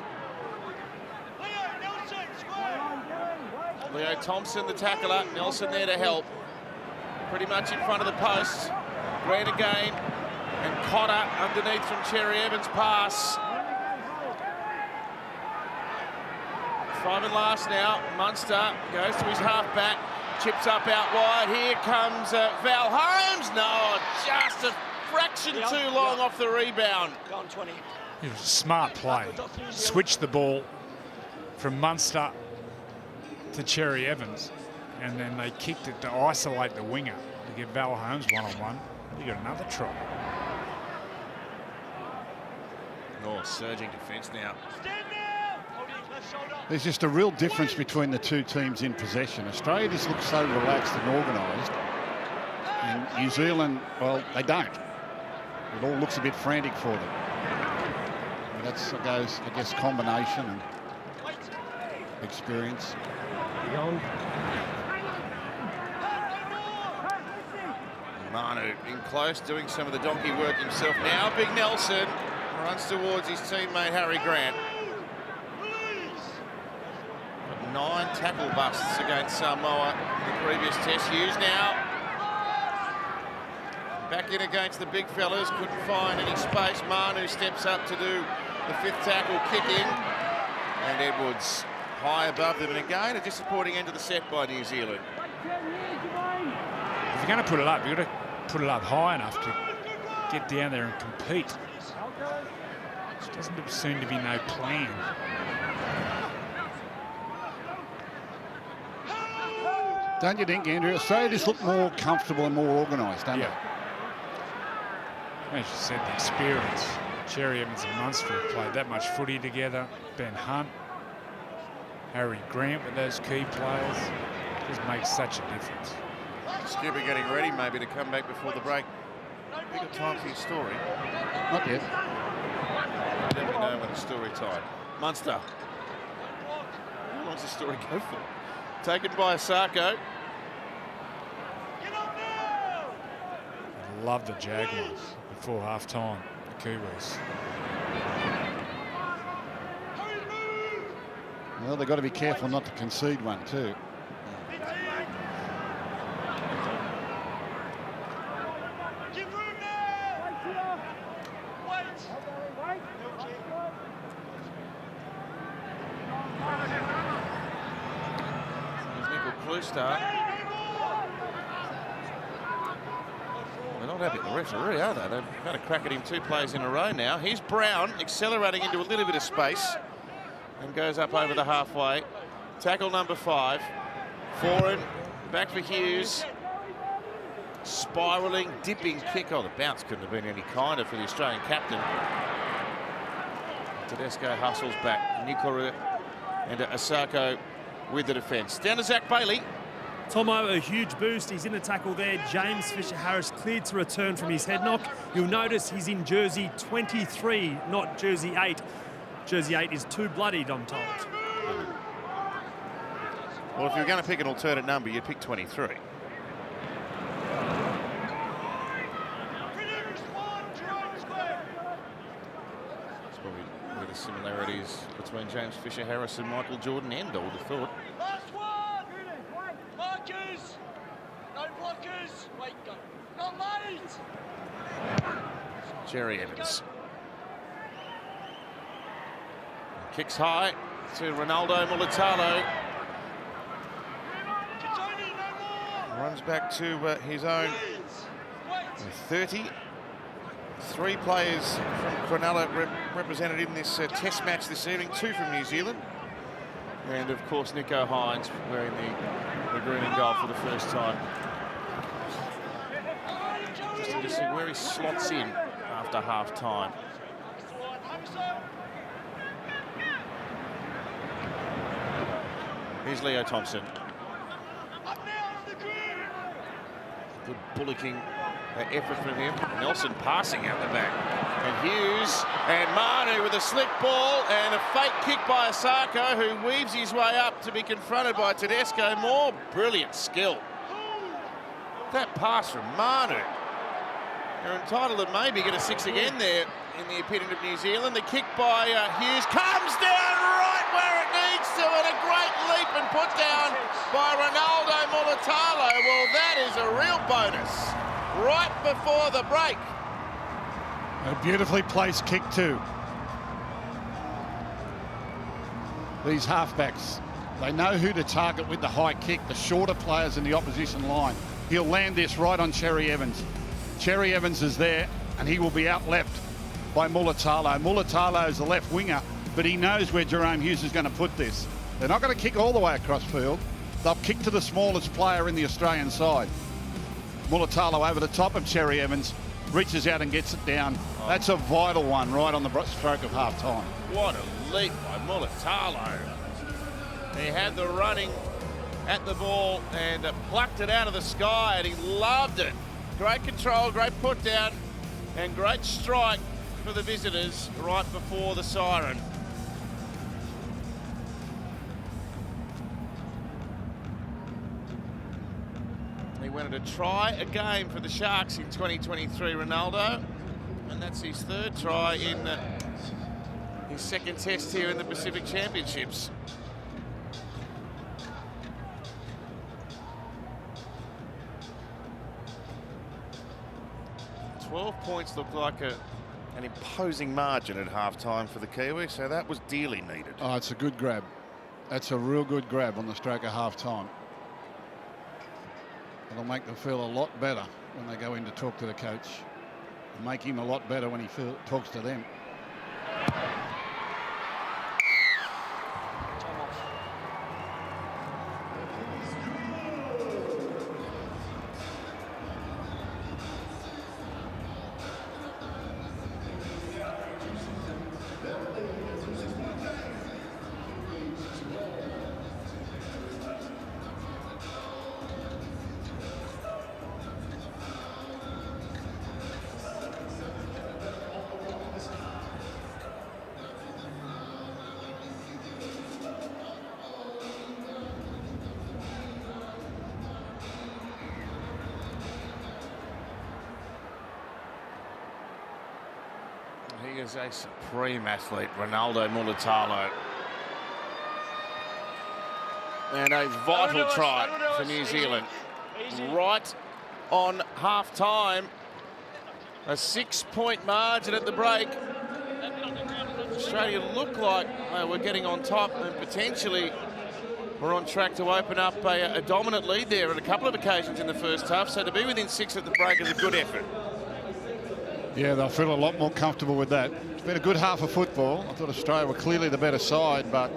Leo Thompson, the tackler. Nelson there to help. Pretty much in front of the post. Grant again. And Cotter underneath from Cherry Evans' pass. 5 and last now. Munster goes to his half-back, chips up out wide. Here comes Val Holmes. No, just a fraction too long off the rebound. Go on, 20. It was a smart play. Switched the ball from Munster to Cherry Evans, and then they kicked it to isolate the winger to give Val Holmes one-on-one. You got another try. Oh, surging defence now. There's just a real difference between the two teams in possession. Australia just looks so relaxed and organised. And New Zealand, well, they don't. It all looks a bit frantic for them. But that's, I guess, combination and experience. Manu in close, doing some of the donkey work himself now. Big Nelson runs towards his teammate Harry Grant. 9 tackle busts against Samoa in the previous test. Hughes now back in against the big fellas, couldn't find any space. Manu steps up to do the 5th tackle, kicking, and Edwards high above them. And again, a disappointing end of the set by New Zealand. If you're going to put it up, you've got to put it up high enough to get down there and compete. There doesn't seem to be no plan. Don't you think, Andrew? Australia just look more comfortable and more organised, don't they? As you said, the experience. Cherry Evans and Munster have played that much footy together. Ben Hunt, Harry Grant with those key players. Just makes such a difference. Skipper getting ready maybe to come back before the break. Bigger time for your story. Not yet. You never know when it's story time. Munster. How long's the story go for? Taken by Asako. I love the Jaguars before half-time, the Kiwis. Well, they've got to be careful not to concede one too. Start. They're not happy at the referee, are they? They've had a crack at him 2 plays in a row now. Here's Brown accelerating into a little bit of space and goes up over the halfway. Tackle number 5. Foreign, back for Hughes. Spiralling, dipping kick. Oh, the bounce couldn't have been any kinder for the Australian captain. Tedesco hustles back. Nikora and Asako with the defence. Down to Zach Bailey. Tomo, a huge boost. He's in the tackle there. James Fisher-Harris cleared to return from his head knock. You'll notice he's in jersey 23, not jersey 8. Jersey 8 is too bloodied, I'm told. Well, if you're going to pick an alternate number, you'd pick 23. That's probably where the similarities between James Fisher-Harris and Michael Jordan end, I would have thought. Last one! Markers! No blockers! Wait, go. Not late! Cherry Evans. Kicks high to Ronaldo Mulitalo. Runs back to his own 30. 3 players from Cronulla represented in this test match this evening, 2 from New Zealand. And of course, Nico Hines wearing the green and gold for the first time. Interesting to see where he slots in after half time. Here's Leo Thompson. Good bullocking effort from him. Nelson passing out the back. And Hughes and Manu with a slick ball and a fake kick by Asako, who weaves his way up to be confronted by Tedesco. More brilliant skill. That pass from Manu. They're entitled to maybe get a 6 again there in the opinion of New Zealand. The kick by Hughes comes down right where it needs to, and a great leap and put down by Ronaldo Mulitalo. Well, that is a real bonus right before the break. A beautifully placed kick too. these halfbacks, they know who to target with the high kick, the shorter players in the opposition line. He'll land this right on Cherry Evans. Cherry Evans is there, and he will be out left by Mulatalo. Mulatalo is the left winger, but he knows where Jerome Hughes is going to put this. They're not going to kick all the way across field. They'll kick to the smallest player in the Australian side. Mulatalo over the top of Cherry Evans, reaches out and gets it down. That's a vital one right on the stroke of half-time. What a leap by Mulatalo. He had the running at the ball and plucked it out of the sky, and he loved it. Great control, great put down, and great strike for the visitors right before the siren. He wanted to try a game for the Sharks in 2023, Ronaldo, and that's his third try in his second test here in the Pacific Championships. 12 points looked like an imposing margin at halftime for the Kiwis, so that was dearly needed. Oh, it's a good grab. That's a real good grab on the stroke of halftime. It'll make them feel a lot better when they go in to talk to the coach. It'll make him a lot better when he talks to them. He is a supreme athlete, Ronaldo Mulatalo. And a vital try for New Zealand. Right on half-time. A 6-point margin at the break. Australia look like we're getting on top, and potentially we're on track to open up a dominant lead there on a couple of occasions in the first half. So to be within 6 at the break is a good effort. Yeah, they'll feel a lot more comfortable with that. It's been a good half of football. I thought Australia were clearly the better side, but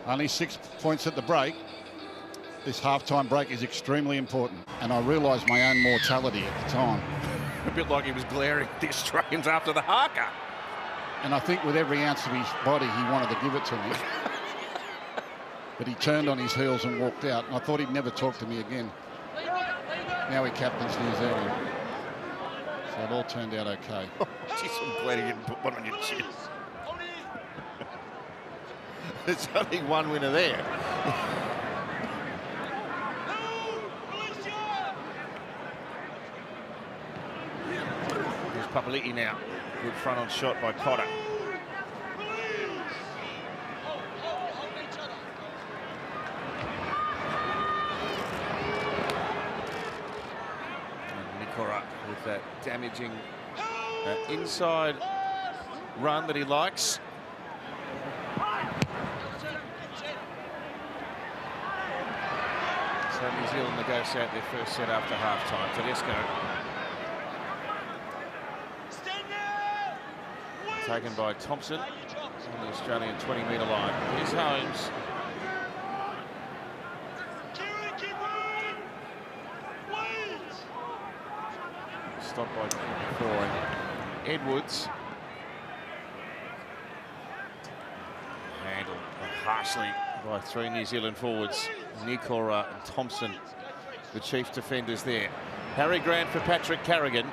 only 6 points at the break. This halftime break is extremely important, and I realised my own mortality at the time. A bit like he was glaring at the Australians after the haka. And I think with every ounce of his body, he wanted to give it to me. But he turned on his heels and walked out, and I thought he'd never talk to me again. Now he captains New Zealand. So it all turned out okay. Oh, geez, I'm glad he didn't put one on your chin. There's only one winner there. Here's Papali'i now. Good front on shot by Cotter. With that damaging inside run that he likes. So New Zealand negotiate their first set after half-time. Tedesco. Taken by Thompson on the Australian 20-metre line. Here's Holmes. Stopped by four, and Edwards handled harshly by 3 New Zealand forwards. Nikora and Thompson, the chief defenders there. Harry Grant for Patrick Carrigan.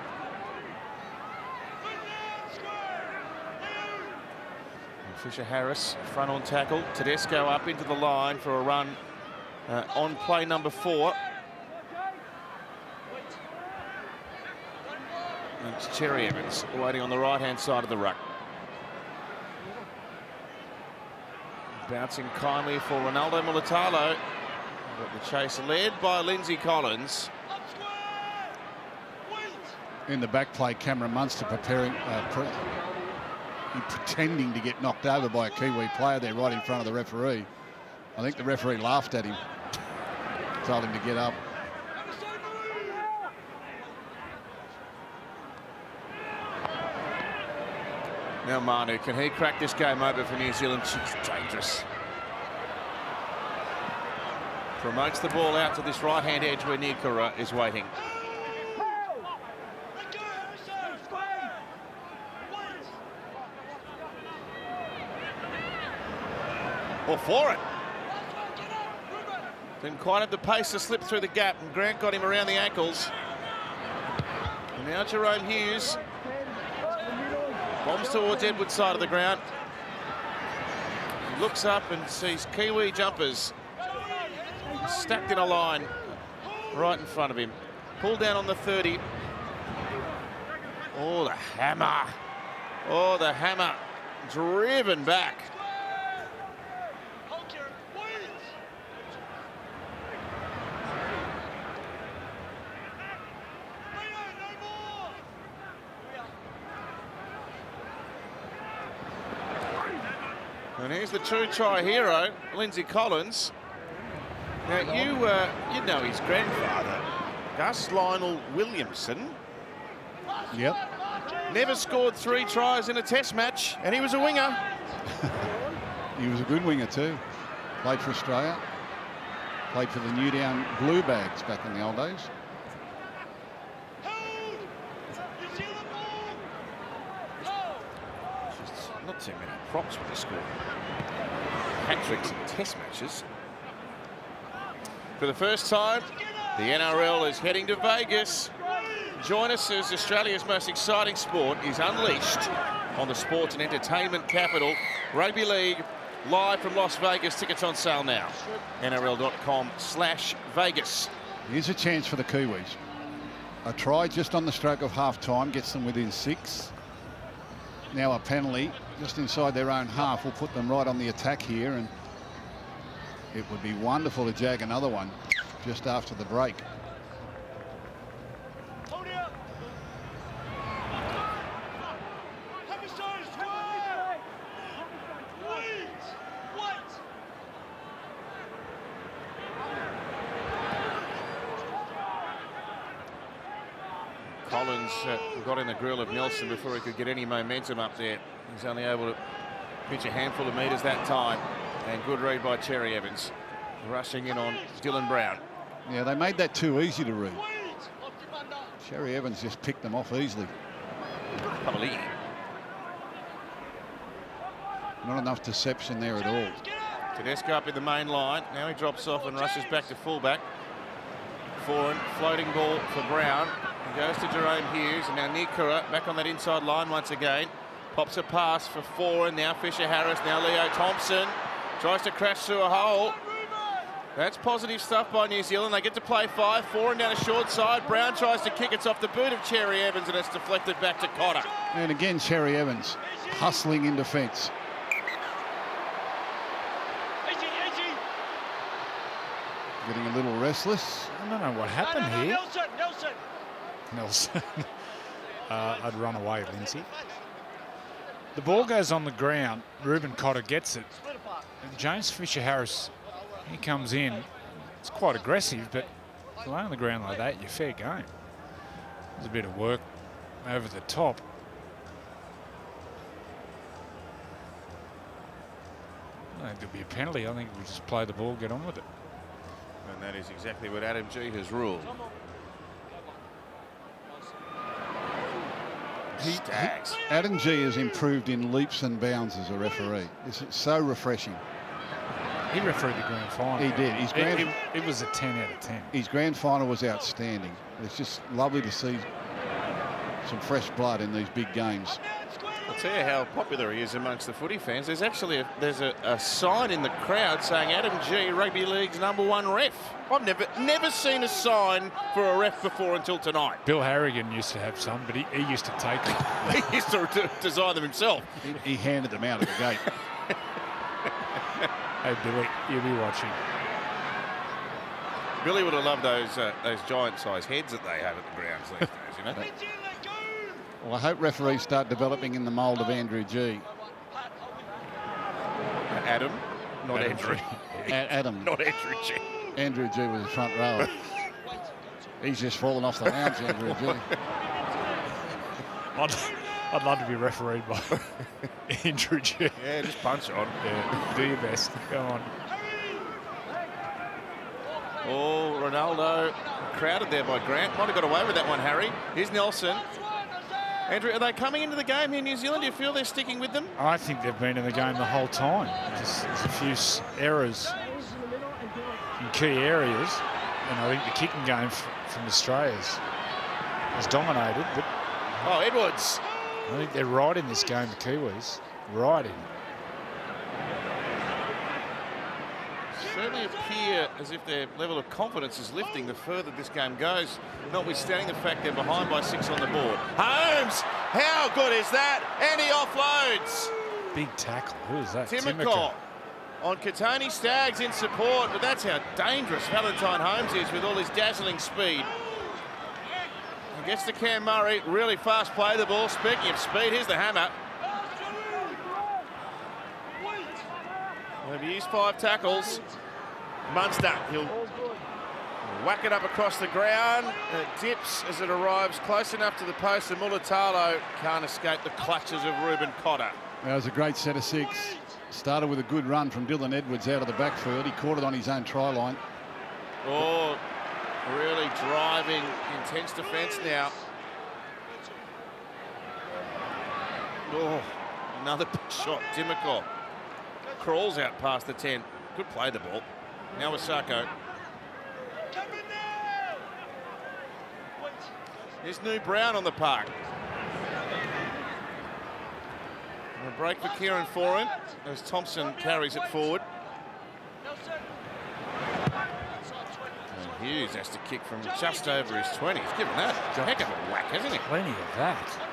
And Fisher Harris front on tackle. Tedesco up into the line for a run on play number 4. It's Cherry Evans waiting on the right-hand side of the ruck. Bouncing kindly for Ronaldo Mulatalo. But the chase led by Lindsay Collins. In the back play, Cameron Munster preparing, pretending to get knocked over by a Kiwi player there right in front of the referee. I think the referee laughed at him, told him to get up. Now Manu, can he crack this game over for New Zealand? She's dangerous. Promotes the ball out to this right-hand edge where Nikora is waiting. Or for it. Didn't quite have the pace to slip through the gap, and Grant got him around the ankles. And now Jerome Hughes bombs towards Edward's side of the ground. He looks up and sees Kiwi jumpers stacked in a line right in front of him. Pulled down on the 30. Oh, the hammer. Oh, the hammer. Driven back. And here's the true try hero, Lindsay Collins. Now, you know his grandfather, Gus Lionel Williamson. Yep. Never scored 3 tries in a test match, and he was a winger. He was a good winger too. Played for Australia. Played for the Newtown Blue Bags back in the old days. Not too many props with the score. Hat-tricks in test matches. For the first time, the NRL is heading to Vegas. Join us as Australia's most exciting sport is unleashed on the sports and entertainment capital. Rugby League, live from Las Vegas. Tickets on sale now. NRL.com/Vegas. Here's a chance for the Kiwis. A try just on the stroke of half-time gets them within 6. Now a penalty just inside their own half will put them right on the attack here, and it would be wonderful to jag another one just after the break. Collins got in the grill of Nelson before he could get any momentum up there. He's only able to pitch a handful of metres that time. And good read by Cherry Evans, rushing in on Dylan Brown. Yeah, they made that too easy to read. Cherry Evans just picked them off easily. Pavali. Not enough deception there at all. Tedesco up in the main line. Now he drops off and rushes back to fullback. Foreign floating ball for Brown. He goes to Jerome Hughes, and now Nikora back on that inside line once again. Pops a pass for Foreign. Now Fisher Harris. Now Leo Thompson. Tries to crash through a hole. That's positive stuff by New Zealand. They get to play 5. Foreign down a short side. Brown tries to kick. It's off the boot of Cherry Evans, and it's deflected back to Cotter. And again, Cherry Evans hustling in defence. Getting a little restless. I don't know what happened here. Nelson. Nelson. I'd run away, Lindsay. The ball goes on the ground. Reuben Cotter gets it. And James Fisher-Harris, he comes in. It's quite aggressive, but if you lay on the ground like that, you're fair game. There's a bit of work over the top. I don't think there'll be a penalty. I think we just play the ball, get on with it. And that is exactly what Adam G has ruled. Stags. Adam G has improved in leaps and bounds as a referee. This is so refreshing. He refereed the grand final. He did. It was a 10 out of 10. His grand final was outstanding. It's just lovely to see some fresh blood in these big games. I'll tell you how popular he is amongst the footy fans. There's actually a sign in the crowd saying Adam G, Rugby League's #1 ref. I've never seen a sign for a ref before until tonight. Bill Harrigan used to have some, but he used to take them. He used to design them himself. He handed them out at the gate. Hey, Billy, you'll be watching. Billy would have loved those giant-sized heads that they have at the grounds these days, you know. Well, I hope referees start developing in the mould of Andrew G. Adam, not Andrew. Adam. Not Andrew G. Andrew G was the front row. He's just fallen off the lounge, Andrew G. I'd love to be refereed by Andrew G. Yeah, just punch on. Yeah, do your best. Go on. Oh, Ronaldo crowded there by Grant. Might have got away with that one, Harry. Here's Nelson. Andrew, are they coming into the game here in New Zealand? Do you feel they're sticking with them? I think they've been in the game the whole time. Just there's a few errors in key areas, and I think the kicking game from Australia has dominated. But Oh, Edwards. I think they're right in this game, the Kiwis. Right in. Certainly appear as if their level of confidence is lifting the further this game goes, notwithstanding the fact they're behind by 6 on the board. Holmes, how good is that? And he offloads. Big tackle. Who is that? Timoko on Katoni Staggs in support, but that's how dangerous Valentine Holmes is with all his dazzling speed. He gets to Cam Murray, really fast play the ball. Speaking of speed, here's the hammer. They've used 5 tackles. Munster, he'll whack it up across the ground. It dips as it arrives close enough to the post, and Mulatalo can't escape the clutches of Reuben Cotter. That was a great set of 6. Started with a good run from Dylan Edwards out of the backfield. He caught it on his own try line. Oh, really driving intense defence now. Oh, another big shot. Timoko crawls out past the 10. Good play the ball. Now Wasako. There's New Brown on the park. And a break for Kieran Foran as Thompson carries it forward. And Hughes has to kick from just over his 20. He's given that a heck of a whack, hasn't he? Plenty of that.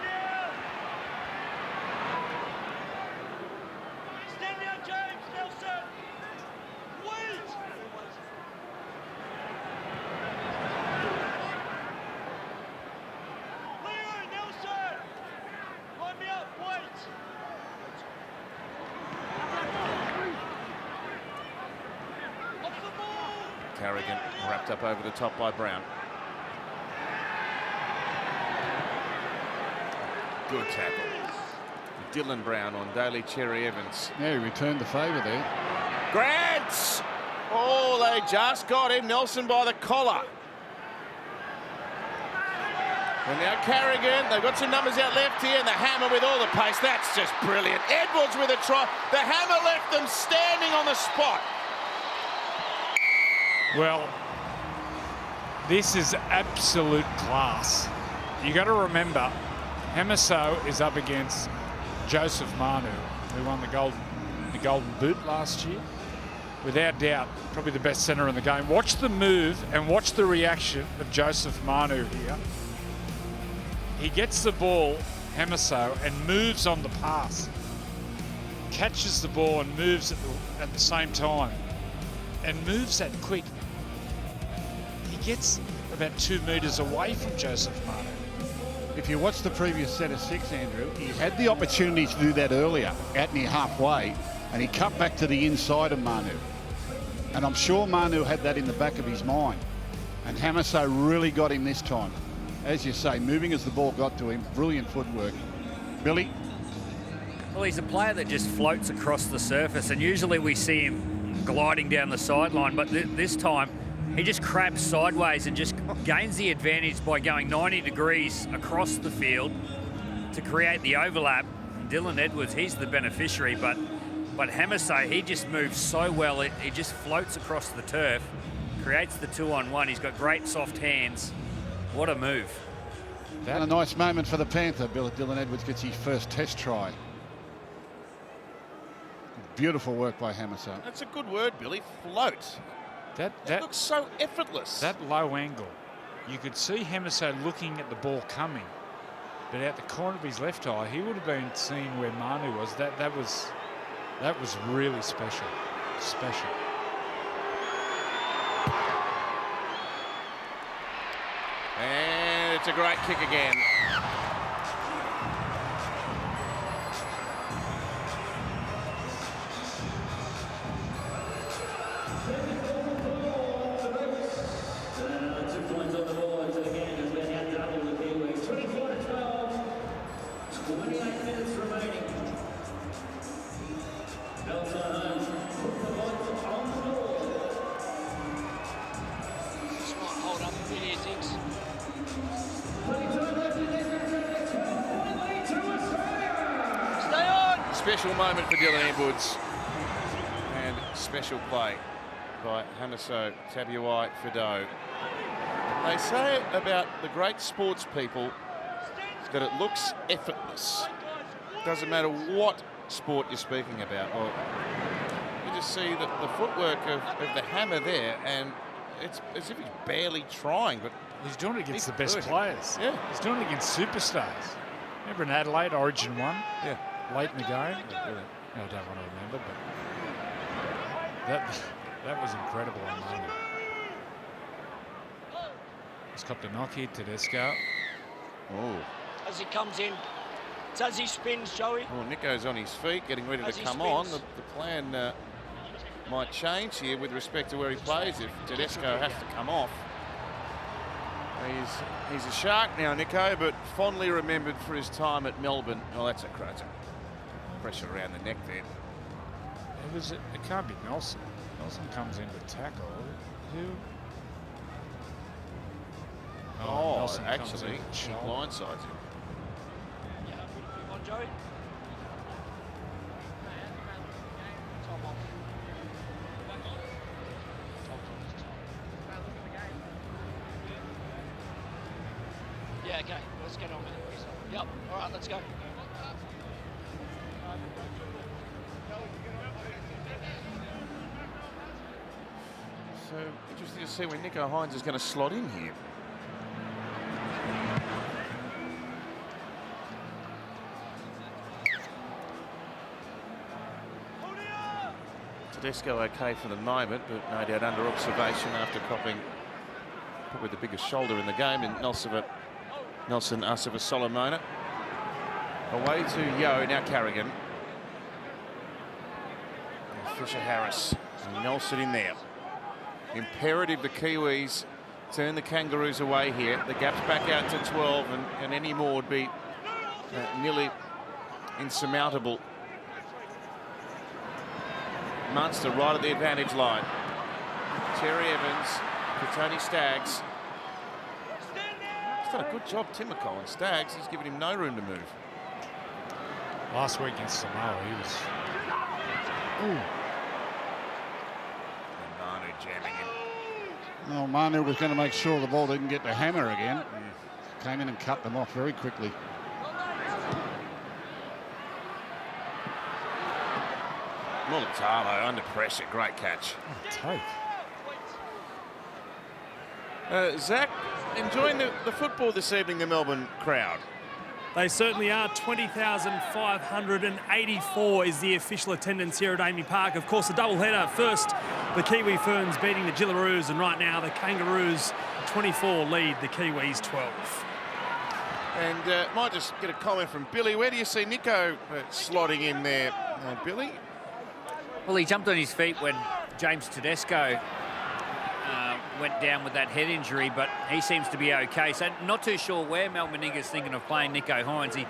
Carrigan wrapped up over the top by Brown. Good tackle. Dylan Brown on Daly Cherry Evans. Yeah, he returned the favour there. Grant! Oh, they just got him. Nelson by the collar. And now Carrigan, they've got some numbers out left here, and the hammer with all the pace. That's just brilliant. Edwards with a try. The hammer left them standing on the spot. Well, this is absolute class. You got to remember, Hamiso is up against Joseph Manu, who won the Golden Boot last year. Without doubt, probably the best centre in the game. Watch the move and watch the reaction of Joseph Manu here. He gets the ball, Hamiso, and moves on the pass. Catches the ball and moves at the same time. And moves that quick. He gets about 2 metres away from Joseph Manu. If you watch the previous set of 6, Andrew, he had the opportunity to do that earlier, out near halfway, and he cut back to the inside of Manu. And I'm sure Manu had that in the back of his mind. And Hamiso really got him this time. As you say, moving as the ball got to him, brilliant footwork. Billy? Well, he's a player that just floats across the surface, and usually we see him gliding down the sideline, but this time he just crabs sideways and just gains the advantage by going 90 degrees across the field to create the overlap. Dylan Edwards, he's the beneficiary, but Hamiso, he just moves so well. He just floats across the turf, creates the 2-on-1. He's got great soft hands. What a move. And a nice moment for the Panther. Dylan Edwards gets his first test try. Beautiful work by Hamiso. That's a good word, Billy. Float. That looks so effortless. That low angle, you could see Hamiso looking at the ball coming, but out the corner of his left eye, he would have been seeing where Manu was. That was really special. Special. And it's a great kick again. Just might hold up a bit here, thinks. Stay on! Special moment for Dylan Edwards. And special play by Hamiso Tabuai Fido. They say about the great sports people that it looks effortless. Doesn't matter what sport you're speaking about. Well, you just see the footwork of the hammer there, and it's as if he's barely trying, but He's doing it against he's the best doing it. players. Yeah. He's doing it against superstars. Remember in Adelaide, Origin 1? Yeah. Late in the game? I don't want to remember, but that was incredible on Monday. He's copped a knock here, Tedesco. Oh. As he comes in, it's as he spins, Joey. Well, Nico's on his feet, getting ready As to he come on. spins. The plan might change here with respect to where he plays if Tedesco has to come off. He's a shark now, Nico, but fondly remembered for his time at Melbourne. Oh, that's a pressure around the neck there. It can't be Nelson. Nelson comes in to tackle. Who? Oh, Nelson comes actually, in with the he shoulder. blindsides him. Yeah, come on, Joey. Tom off. Yeah, okay, let's get on with it. Yep, all right, let's go. So interesting to see when Nico Hines is going to slot in here. Tedesco okay for the moment, but no doubt under observation after copping probably the biggest shoulder in the game in Nelson Asava Solomona. Away to Yo, now Carrigan. And Fisher Harris and Nelson in there. Imperative the Kiwis turn the Kangaroos away here. The gap's back out to 12, and any more would be nearly insurmountable. Munster right at the advantage line. Terry Evans for Tony Staggs. He's done a good job, Tim McCollum. Staggs, he's given him no room to move. Last week against Samoa, he was... Ooh. And Manu jamming in. Well, Manu was going to make sure the ball didn't get to hammer again. Came in and cut them off very quickly. Mulatalo under pressure, great catch. Take. Zach, enjoying the football this evening, the Melbourne crowd. They certainly are. 20,584 is the official attendance here at Amy Park. Of course, the doubleheader. First, the Kiwi Ferns beating the Gillaroos, and right now the Kangaroos 24 lead the Kiwis 12. And might just get a comment from Billy. Where do you see Nico slotting in there, Billy? Well, he jumped on his feet when James Tedesco went down with that head injury, but he seems to be okay. So not too sure where Mel Meninga's thinking of playing Nico Hines. He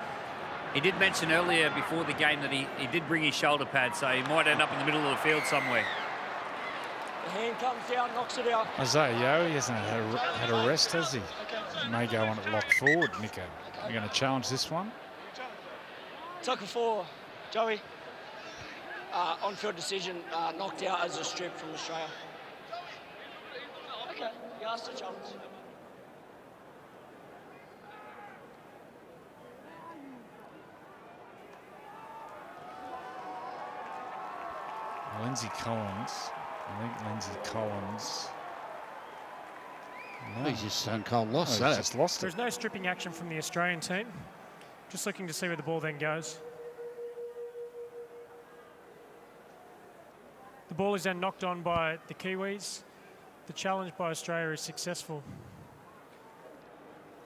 did mention earlier before the game that he did bring his shoulder pad, so he might end up in the middle of the field somewhere. The hand comes down, knocks it out. Isaiah Yo, he hasn't had a rest, has he? He may go on at lock forward, Nico. You're going to challenge this one? Tucker for Joey. On-field decision, knocked out as a strip from Australia. Okay, you asked a challenge. Lindsay Collins. I think Lindsay Collins. No. He's just stone cold lost He's that. just lost it. There's no stripping action from the Australian team. Just looking to see where the ball then goes. The ball is then knocked on by the Kiwis. The challenge by Australia is successful.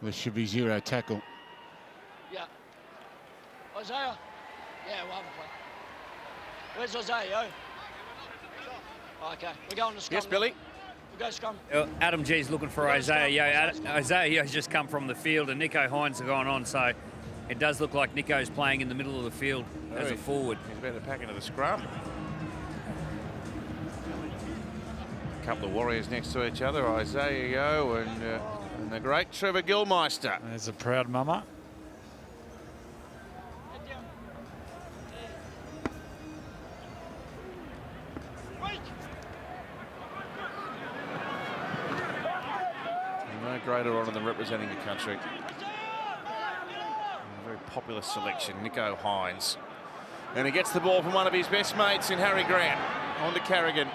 There should be zero tackle. Yeah. Isaiah? Yeah, we'll have a play. Where's Isaiah? Oh, okay, we're going to scrum. Yes, Billy. We'll go scrum. Adam G's looking for Isaiah Yo. Isaiah Yo's just come from the field, and Nico Hines have gone on, so it does look like Nico's playing in the middle of the field as a forward. He's about to pack into the scrum. A couple of warriors next to each other, Isaiah Yeo and the great Trevor Gilmeister. There's a proud mama. No greater honour than representing the country. A very popular selection, Nico Hines. And he gets the ball from one of his best mates in Harry Grant. On to Carrigan.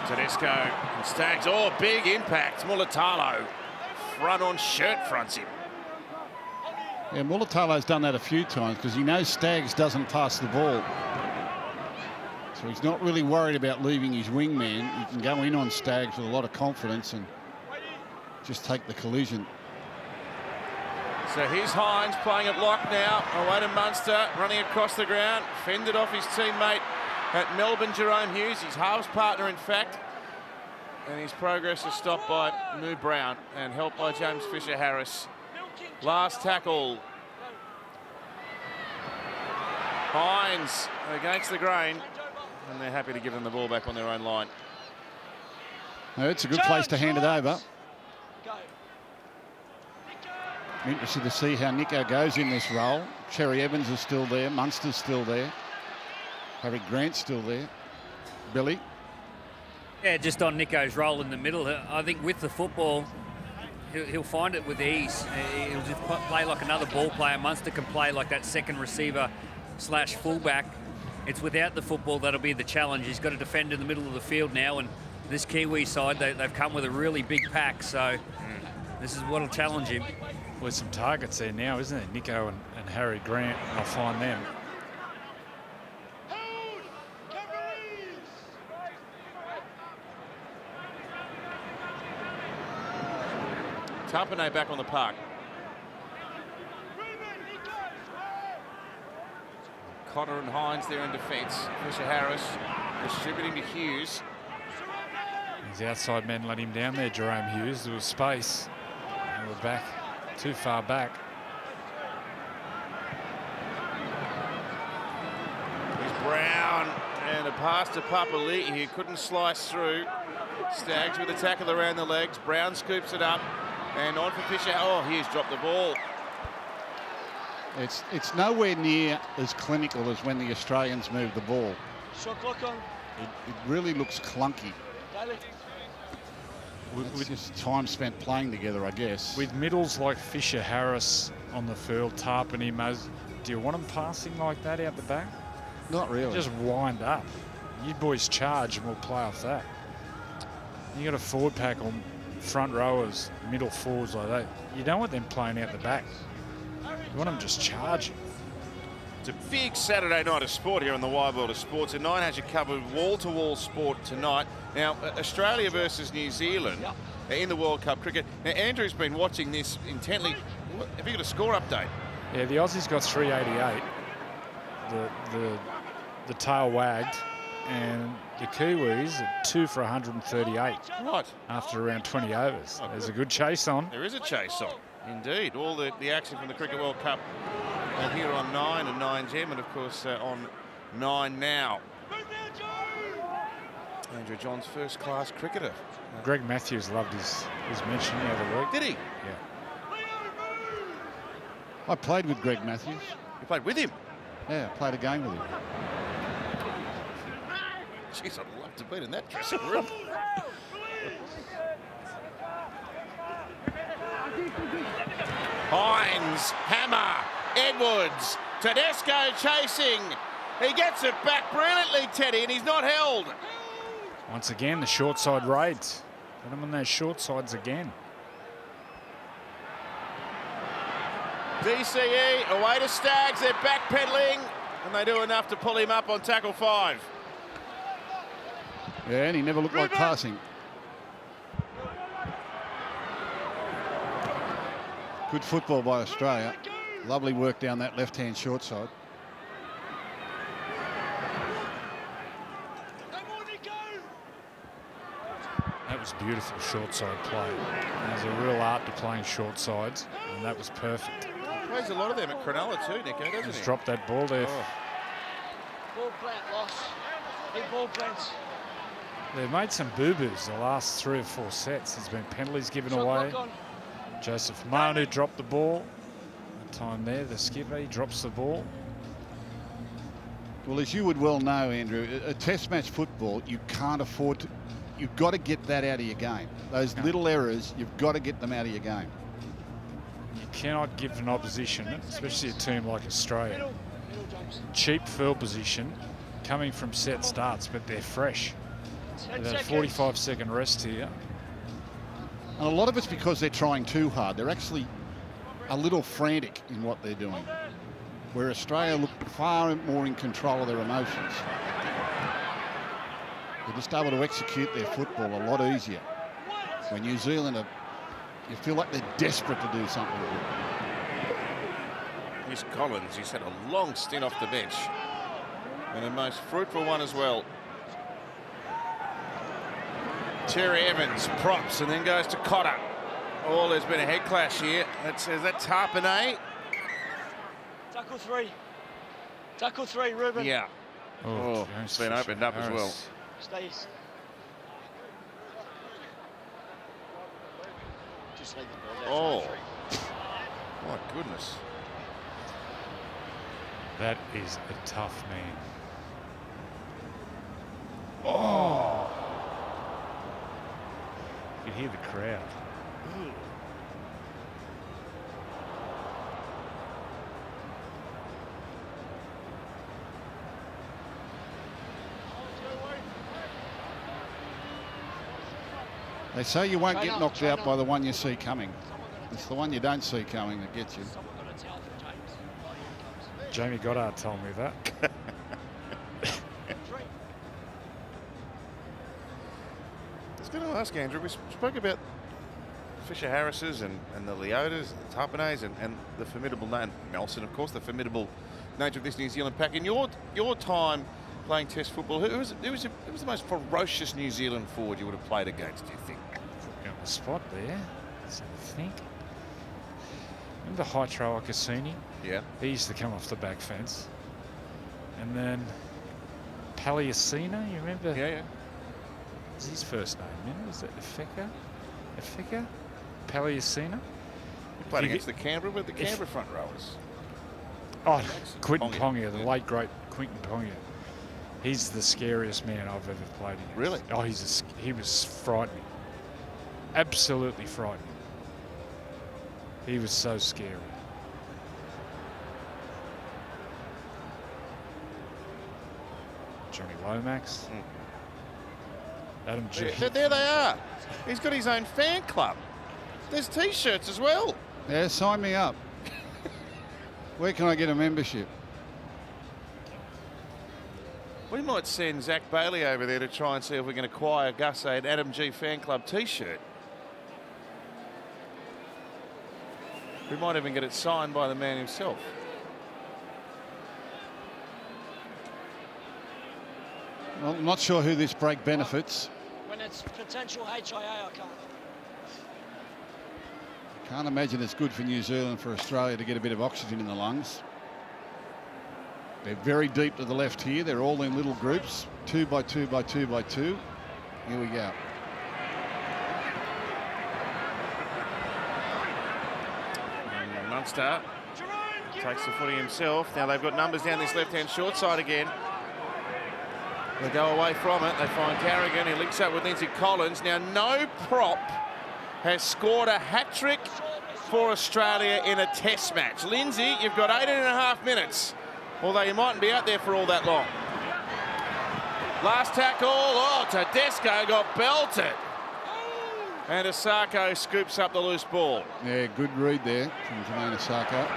Tedesco and Staggs. Oh, big impact. Mulatalo. Front on shirt fronts him. Yeah, Mulatalo's done that a few times because he knows Staggs doesn't pass the ball. So he's not really worried about leaving his wingman. He can go in on Staggs with a lot of confidence and just take the collision. So here's Hines playing at lock now. Away to Munster, running across the ground. Fended off his teammate at Melbourne, Jerome Hughes, his halves partner in fact. And his progress is stopped by Moo Brown and helped by James Fisher-Harris. Last tackle. Hines against the grain, and they're happy to give them the ball back on their own line. Now, it's a good place to hand it over. I'm interested to see how Nico goes in this role. Cherry Evans is still there. Munster's still there. Harry Grant's still there. Billy. Yeah, just on Nico's role in the middle, I think with the football, he'll find it with ease. He'll just play like another ball player. Munster can play like that second receiver / fullback. It's without the football that'll be the challenge. He's got to defend in the middle of the field now, and this Kiwi side, they've come with a really big pack, so this is what'll challenge him. With some targets there now, isn't it? Nico and Harry Grant, I'll find them. Tapane back on the park. Cotter and Hines there in defence. Fisher-Harris distributing to Hughes. His outside men let him down there, Jerome Hughes. There was space. And we're back, too far back. Here's Brown and a pass to Papali'i. He couldn't slice through. Staggs with a tackle around the legs. Brown scoops it up. And on for Fisher. Oh, he's dropped the ball. It's nowhere near as clinical as when the Australians move the ball. It really looks clunky. It's just time spent playing together, I guess. With middles like Fisher-Harris on the field, tarping him, do you want him passing like that out the back? Not really. Just wind up. You boys charge and we'll play off that. You got a forward pack on front rowers, middle forwards like that. You don't want them playing out the back. You want them just charging. It's a big Saturday night of sport here on the wide world of sports, and Nine has you covered wall-to-wall sport tonight. Now, Australia versus New Zealand in the World Cup cricket. Now, Andrew's been watching this intently. Have you got a score update? Yeah, the Aussies got 388. The tail wagged, and the Kiwis are 2 for 138. Right. After around 20 overs. There's a good chase on. There is a chase on, indeed. All the action from the Cricket World Cup here on 9 and 9GM, and of course on 9 now. Andrew John's first-class cricketer. Greg Matthews loved his mention the other week. Did he? Yeah. I played with Greg Matthews. You played with him? Yeah, I played a game with him. Jeez, I'd love to be in that dressing room. Hines, hammer, Edwards, Tedesco chasing. He gets it back brilliantly, Teddy, and he's not held. Once again, the short side raids. Put them on those short sides again. DCE away to Staggs. They're backpedaling, and they do enough to pull him up on tackle 5. Yeah, and he never looked like passing. Good football by Australia. Lovely work down that left-hand short side. was beautiful short side play. There's a real art to playing short sides, and that was perfect. Plays a lot of them at Cronulla too, Nico, doesn't Just he? dropped that ball there. Oh. Ball plant loss. Big ball plants. They've made some boo-boos the last 3 or 4 sets. There's been penalties given Shot away. clock on. Joseph Manu dropped the ball. That time there, the skipper, he drops the ball. Well, as you would well know, Andrew, a test match football, you can't afford to. You've got to get that out of your game. Those little errors, you've got to get them out of your game. You cannot give an opposition, especially a team like Australia, Middle jumps. cheap field position coming from set starts, but they're fresh. 10 They've had a seconds. 45-second rest here. And a lot of it's because they're trying too hard. They're actually a little frantic in what they're doing, where Australia look far more in control of their emotions. They're just able to execute their football a lot easier. When New Zealand you feel like they're desperate to do something. Here's Collins. He's had a long stint off the bench, and a most fruitful one as well. Terry Evans props and then goes to Cotter. Oh, there's been a head clash here. Is that Tarpanay? Tackle 3. Tackle 3, Ruben. Yeah. Oh, it's been opened up as well. Stays. Just leave the ball there. Oh, my goodness. That is a tough man. Oh! You can hear the crowd. They say you won't get knocked out by the one you see coming. It's the one you don't see coming that gets you. Someone got a towel for James. Jamie Goddard told me that. Three. I was going to ask Andrew, we spoke about Fisher Harris's and the Leotas, the Tarpanays, and the formidable name, Nelson, of course, the formidable nature of this New Zealand pack. In your time playing Test football, who was the most ferocious New Zealand forward you would have played against, do you think? Put me on the spot there. Let's have a think. Remember Hytroa Cassini? Yeah. He used to come off the back fence. And then Paliacina, you remember? Yeah. What's his first name? Remember? Was that Efeka? Paliacina? You played against the Canberra with the Canberra front rowers. Oh, Quinton Ponga. Ponga, the late great Quinton Ponga. He's the scariest man I've ever played against. Really? Oh, he was frightening. Absolutely frightening. He was so scary. Johnny Lomax. Adam G. There they are. He's got his own fan club. There's T-shirts as well. Yeah, sign me up. Where can I get a membership? We might send Zach Bailey over there to try and see if we can acquire Gus an Adam G fan club T-shirt. We might even get it signed by the man himself. Well, I'm not sure who this break benefits. When it's potential HIA, I can't. Can't imagine it's good for New Zealand, for Australia to get a bit of oxygen in the lungs. They're very deep to the left here. They're all in little groups, 2 by 2 by 2 by 2. Here we go. And Munster takes the footy himself. Now they've got numbers down this left-hand short side again. They go away from it. They find Carrigan. He links up with Lindsay Collins. Now no prop has scored a hat-trick for Australia in a test match. Lindsay, you've got 18.5 minutes. Although you mightn't be out there for all that long. Last tackle. Oh, Tedesco got belted. And Asako scoops up the loose ball. Yeah, good read there from Jermaine Asako.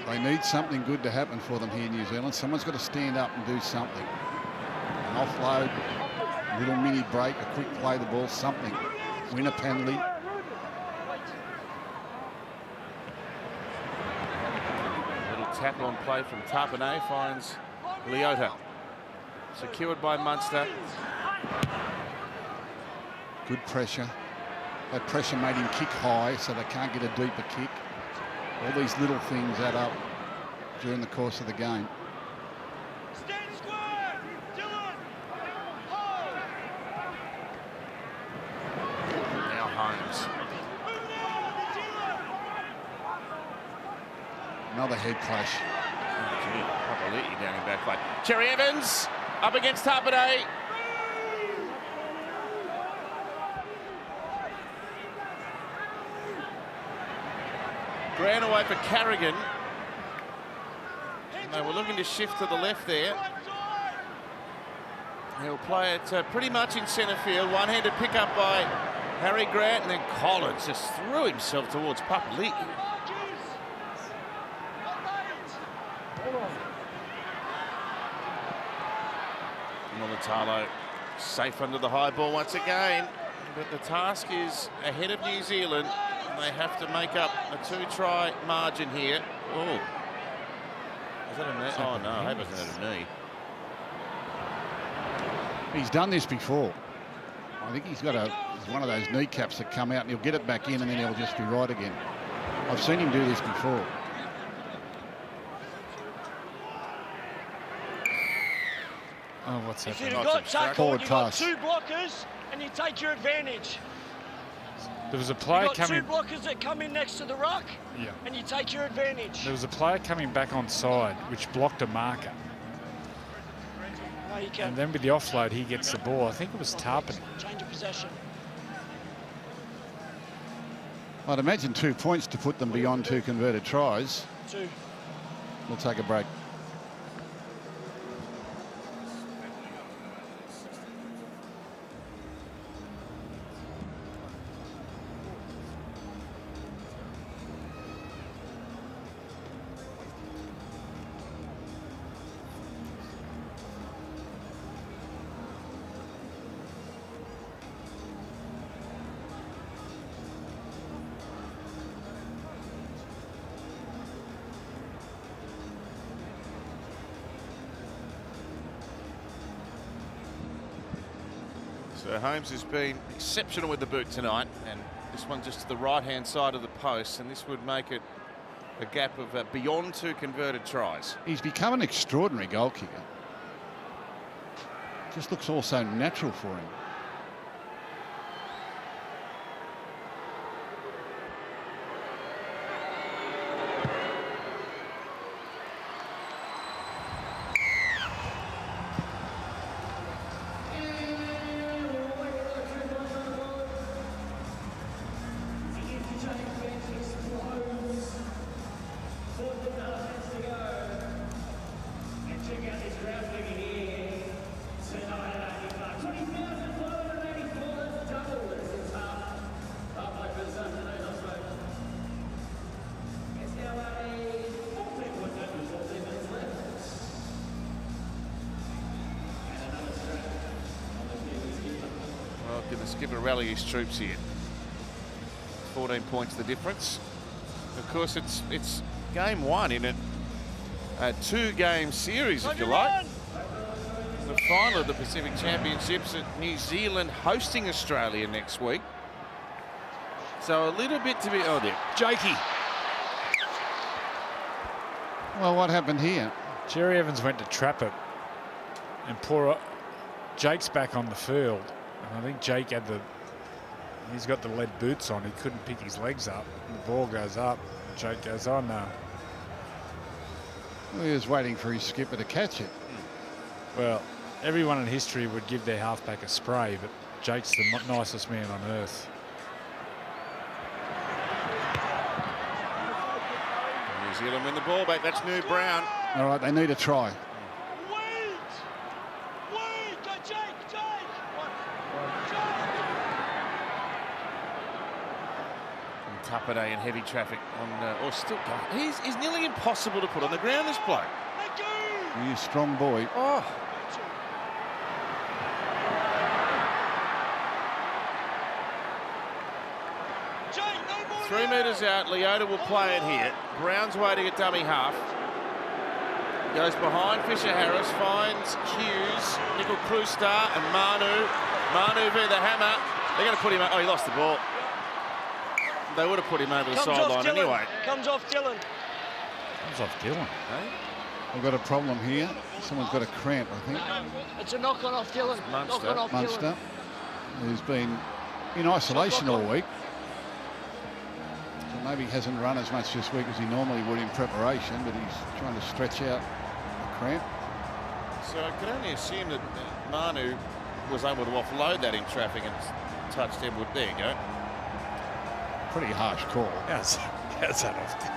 They need something good to happen for them here in New Zealand. Someone's got to stand up and do something. An offload, a little mini break, a quick play the ball, something. Win a penalty. tackle on play from Tapane finds Leota. Secured by Munster. Good pressure. That pressure made him kick high, so they can't get a deeper kick. All these little things add up during the course of the game. Stand square! Dylan! Hold! Now Holmes. Another head clash. Oh, gee, Papali'i down in back line. Cherry Evans up against Tapane. Grant away for Carrigan. And they were looking to shift to the left there. He'll play it pretty much in centre field. One-handed pick up by Harry Grant, and then Collins just threw himself towards Papali'i. Mulatalo safe under the high ball once again. But the task is ahead of New Zealand. They have to make up a 2-try margin here. Oh, is that a knee? Oh no, I hope it's not a knee. He's done this before. I think he's one of those kneecaps that come out and he'll get it back in and then he'll just be right again. I've seen him do this before. Oh, what's If happening? you've got tackle, Forward you've got pass. 2 blockers and you take your advantage. There was a player You've got coming. 2 blockers that come in next to the ruck Yeah. and you take your advantage. There was a player coming back on side, which blocked a marker. No, you can And then with the offload, he gets the ball. I think it was Tarpon. change of possession. I'd imagine 2 points to put them beyond 2 converted tries. 2. We'll take a break. So Holmes has been exceptional with the boot tonight, and this one just to the right-hand side of the post, and this would make it a gap of beyond 2 converted tries. He's become an extraordinary goal kicker. Just looks all so natural for him. Can the skipper rally his troops here? 14 points the difference. Of course, it's game 1 in a 2-game series, if you like. The final of the Pacific Championships at New Zealand hosting Australia next week. So a little bit to be... Oh, there. Jakey. Well, what happened here? Jerry Evans went to trap it, and Jake's back on the field. And I think Jake he's got the lead boots on. He couldn't pick his legs up. The ball goes up. Jake goes, oh no. Well, he was waiting for his skipper to catch it. Well, everyone in history would give their halfback a spray, but Jake's the nicest man on earth. New Zealand win the ball back. That's New Brown. All right, they need a try. Tapane in heavy traffic on, or still going. He's nearly impossible to put on the ground, this bloke. He's a strong boy. Oh. 3 metres out, Leota will play it here. Brown's waiting at dummy half. Goes behind. Fisher Harris finds Hughes, Nickel Krustar and Manu. Manu via the hammer. They're going to put him up. Oh, he lost the ball. They would have put him over the sideline anyway. Comes off Dylan. Comes off Dylan. Hey? We've got a problem here. Someone's got a cramp, I think. It's a knock on off Dylan. Munster. Knock on off Munster, Dylan. who's been in isolation all week. So maybe he hasn't run as much this week as he normally would in preparation, but he's trying to stretch out the cramp. So I can only assume that Manu was able to offload that in traffic and touched Edward. There you go. Pretty harsh call. How's that off?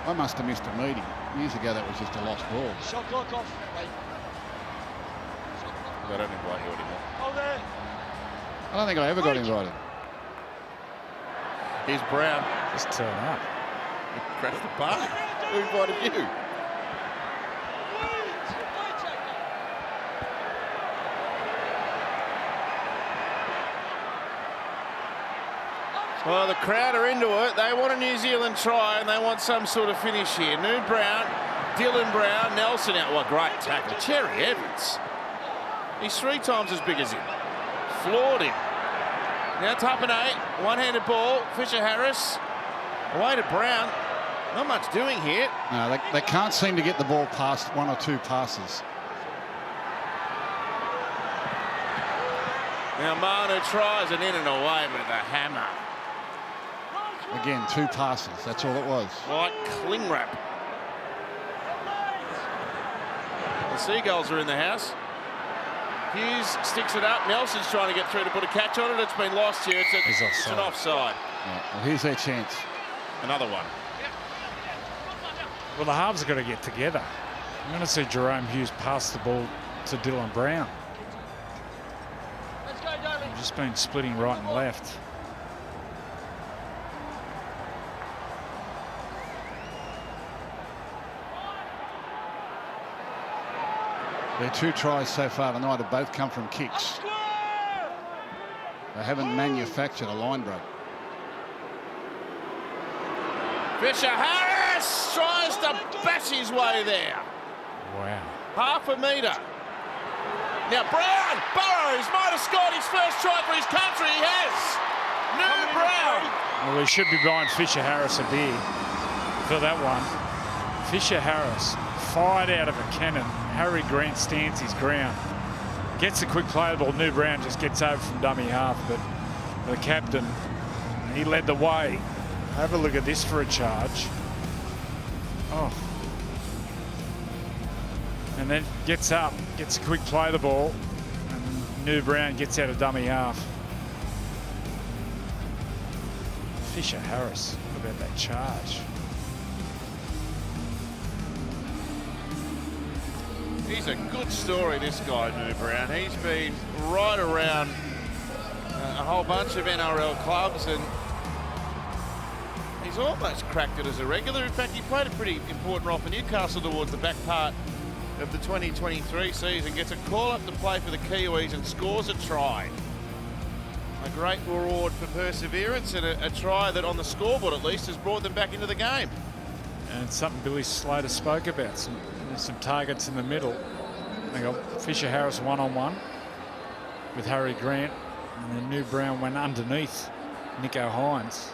I must have missed a meeting. Years ago, that was just a lost ball. Shot clock off. Wait. They don't invite you anymore. Oh, there. I don't think I ever got invited. Here's Brown. Just turn up. Crashed the party. Who invited you? Well, the crowd are into it. They want a New Zealand try and they want some sort of finish here. New Brown, Dylan Brown, Nelson out. What great tackle. Cherry Evans. He's 3 times as big as him. Floored him. Now Tapane, one-handed ball. Fisher Harris. Away to Brown. Not much doing here. No, they can't seem to get the ball past 1 or 2 passes. Now Manu tries and in and away with a hammer. Again, 2 passes. That's all it was. Like cling wrap. The Seagulls are in the house. Hughes sticks it up. Nelson's trying to get through to put a catch on it. It's been lost here. It's an offside. Yeah, well, here's their chance. Another one. Well, the halves are going to get together. I'm going to see Jerome Hughes pass the ball to Dylan Brown. Let's go, darling. They've just been splitting right and left. Their 2 tries so far tonight have both come from kicks. They haven't manufactured a line break. Fisher Harris tries to bash his way there. Wow. Half a metre. Now Brown, Burrows might have scored his first try for his country. He has. New Brown. Well, we should be buying Fisher Harris a beer for that one. Fisher Harris fired out of a cannon. Harry Grant stands his ground. Gets a quick play the ball. New Brown just gets over from dummy half, but the captain, he led the way. Have a look at this for a charge. Oh. And then gets up, gets a quick play the ball, and New Brown gets out of dummy half. Fisher Harris, what about that charge? He's a good story, this guy, New Brown. He's been right around a whole bunch of NRL clubs and he's almost cracked it as a regular. In fact, he played a pretty important role for Newcastle towards the back part of the 2023 season. Gets a call up to play for the Kiwis and scores a try. A great reward for perseverance and a try that on the scoreboard at least has brought them back into the game. And it's something Billy Slater spoke about, some targets in the middle. They got Fisher Harris one-on-one with Harry Grant, and then New Brown went underneath Nico Hines.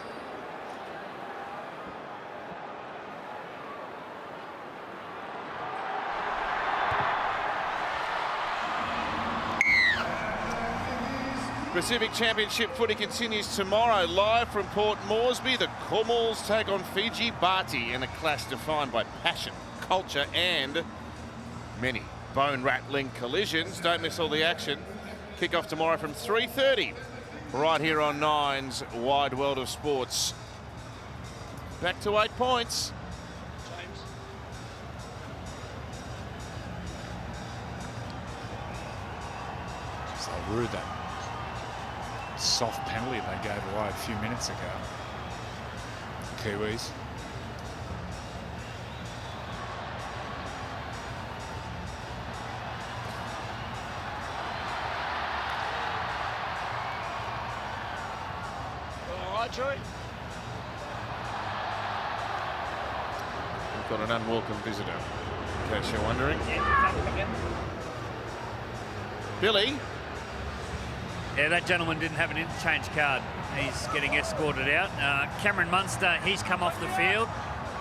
Pacific Championship footy continues tomorrow. Live from Port Moresby, the Comals take on Fiji Bati in a clash defined by passion, culture and many bone-rattling collisions. Don't miss all the action. Kick-off tomorrow from 3:30 right here on Nine's Wide World of Sports. Back to 8 points. James. Just how rude that soft penalty they gave away a few minutes ago. Kiwis. All right, Troy. got an unwelcome visitor, in case you're wondering. Billy. Yeah, that gentleman didn't have an interchange card. He's getting escorted out. Cameron Munster, he's come off the field.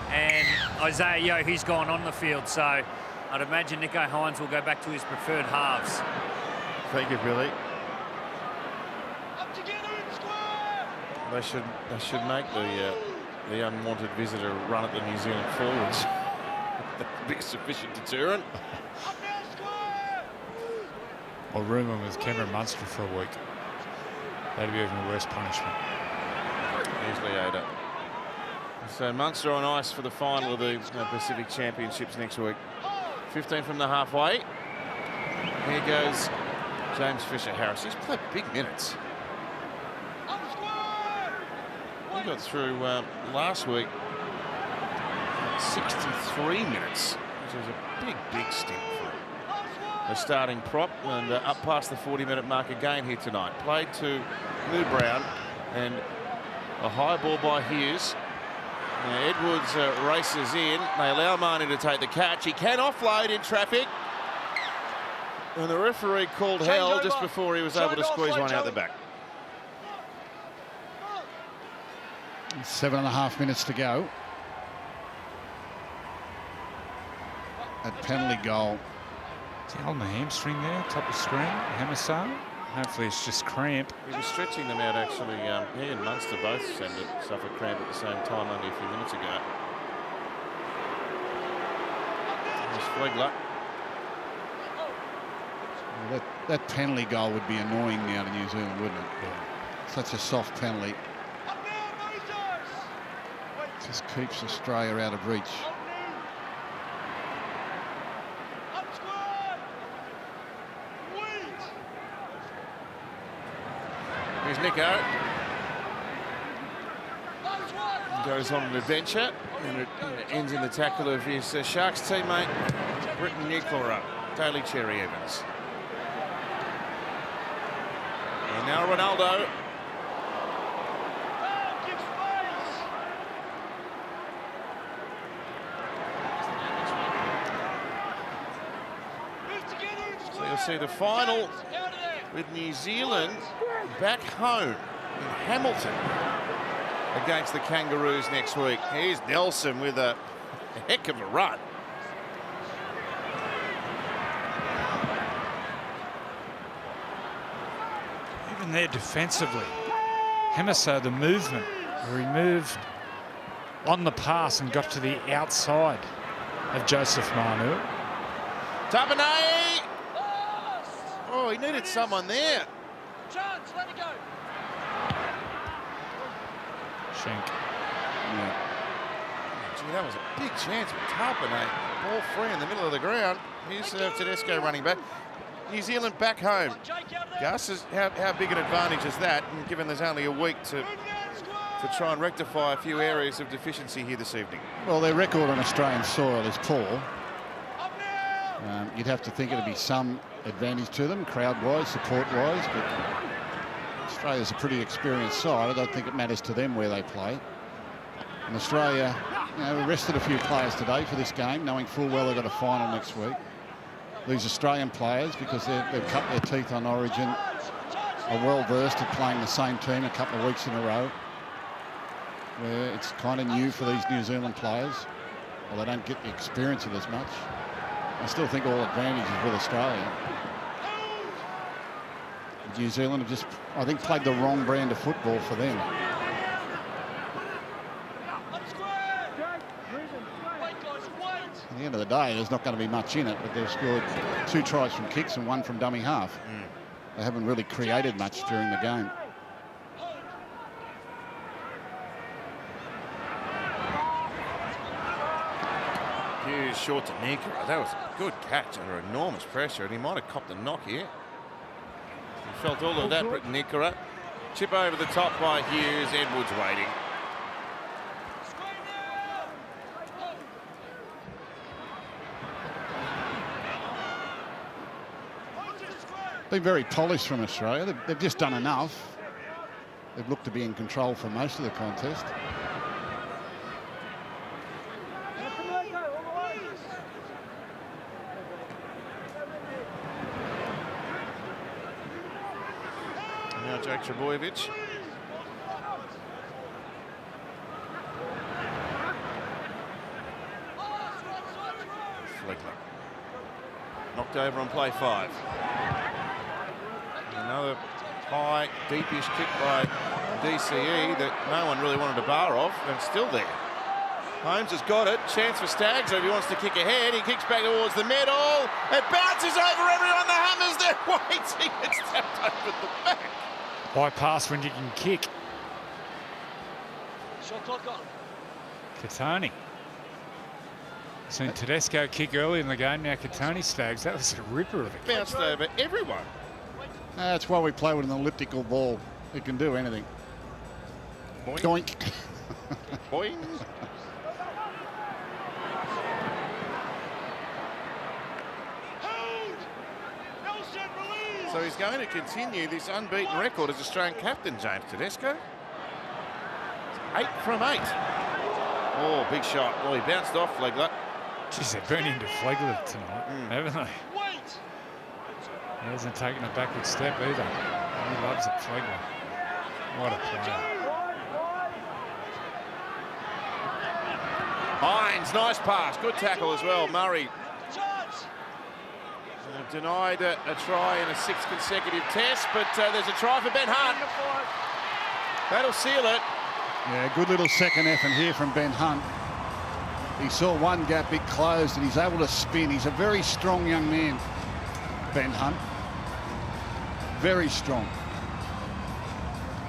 And Isaiah Yeo, he's gone on the field. So I'd imagine Nico Hines will go back to his preferred halves. Thank you, Billy. They should make the unwanted visitor run at the New Zealand forwards. That'd be a sufficient deterrent. Or rumour with Cameron Munster for a week. That'd be even worse punishment. Here's Leota. So Munster on ice for the final of the Pacific Championships next week. 15 from the halfway. Here goes James Fisher-Harris. He's played big minutes. He got through last week 63 minutes, which is a big stint for a starting prop, and up past the 40-minute mark again here tonight. Played to Lou Brown, and a high ball by Hughes. Now Edwards races in. They allow Marnie to take the catch. He can offload in traffic, and the referee called hell just before he was able to squeeze one out the back. 7.5 minutes to go. That penalty goal. Is he holding the hamstring there, top of the screen? Hamiso? Hopefully it's just cramp. He was stretching them out, actually. He and Munster both suffered cramp at the same time only a few minutes ago. There's Flegler. Well, that penalty goal would be annoying now to New Zealand, wouldn't it? Yeah. Such a soft penalty. Just keeps Australia out of reach. Here's Nico. Goes on an adventure, and it ends in the tackle of his Sharks teammate, Britton Nicola, Daly Cherry Evans. And now Ronaldo. So you'll see the final with New Zealand back home in Hamilton against the Kangaroos next week. Here's Nelson with a heck of a run. Even there defensively, Hamiso, the movement, where he moved on the pass and got to the outside of Joseph Manu. Tapanai! Oh, he needed someone there. Chance, let it go. Schenk. Yeah. Gee, that was a big chance with Tapanai. Ball free in the middle of the ground. Here's Tedesco running back. New Zealand back home. Gus, how big an advantage is that, and given there's only a week to try and rectify a few areas of deficiency here this evening? Well, their record on Australian soil is poor. You'd have to think it'd be some advantage to them, crowd-wise, support-wise, but Australia's a pretty experienced side. I don't think it matters to them where they play. And Australia, rested a few players today for this game, knowing full well they've got a final next week. These Australian players, because they've cut their teeth on Origin, are well-versed at playing the same team a couple of weeks in a row, where it's kind of new for these New Zealand players. Well, they don't get the experience of it as much. I still think all advantages with Australia. New Zealand have just, I think, played the wrong brand of football for them. At the end of the day, there's not going to be much in it, but they've scored 2 tries from kicks and 1 from dummy half. They haven't really created much during the game. Hughes short to Nikora. That was a good catch under enormous pressure, and he might have copped a knock here. He felt all of that, Britton Nikora. Chip over the top by Hughes. Edwards waiting. Been very polished from Australia. They've just done enough. They've looked to be in control for most of the contest. Now Jake Trebojevic. Flegler. Knocked over on play 5. Another high, deepish kick by DCE that no one really wanted a bar of, and still there. Holmes has got it. Chance for Staggs if he wants to kick ahead. He kicks back towards the middle. It bounces over everyone. The Hammers, they're waiting. It's tapped over the back. Why pass when you can kick? Shot clock on. Katoni. Seen Tedesco kick early in the game. Now Katoni Staggs. That was a ripper of it. Bounced over everyone. That's why we play with an elliptical ball. It can do anything. Boing. Doink. Boing. So he's going to continue this unbeaten record as Australian captain, James Tedesco. 8 from 8. Oh, big shot. Well, he bounced off Flegler. Jeez, they're burning to Flegler tonight, haven't they? He hasn't taken a backward step either. He loves it, Flegler. What a player. Hines, nice pass. Good tackle as well. Murray denied a try in a 6th consecutive test, but there's a try for Ben Hunt. That'll seal it. Yeah, good little second effort here from Ben Hunt. He saw one gap, it closed, and he's able to spin. He's a very strong young man, Ben Hunt. Very strong.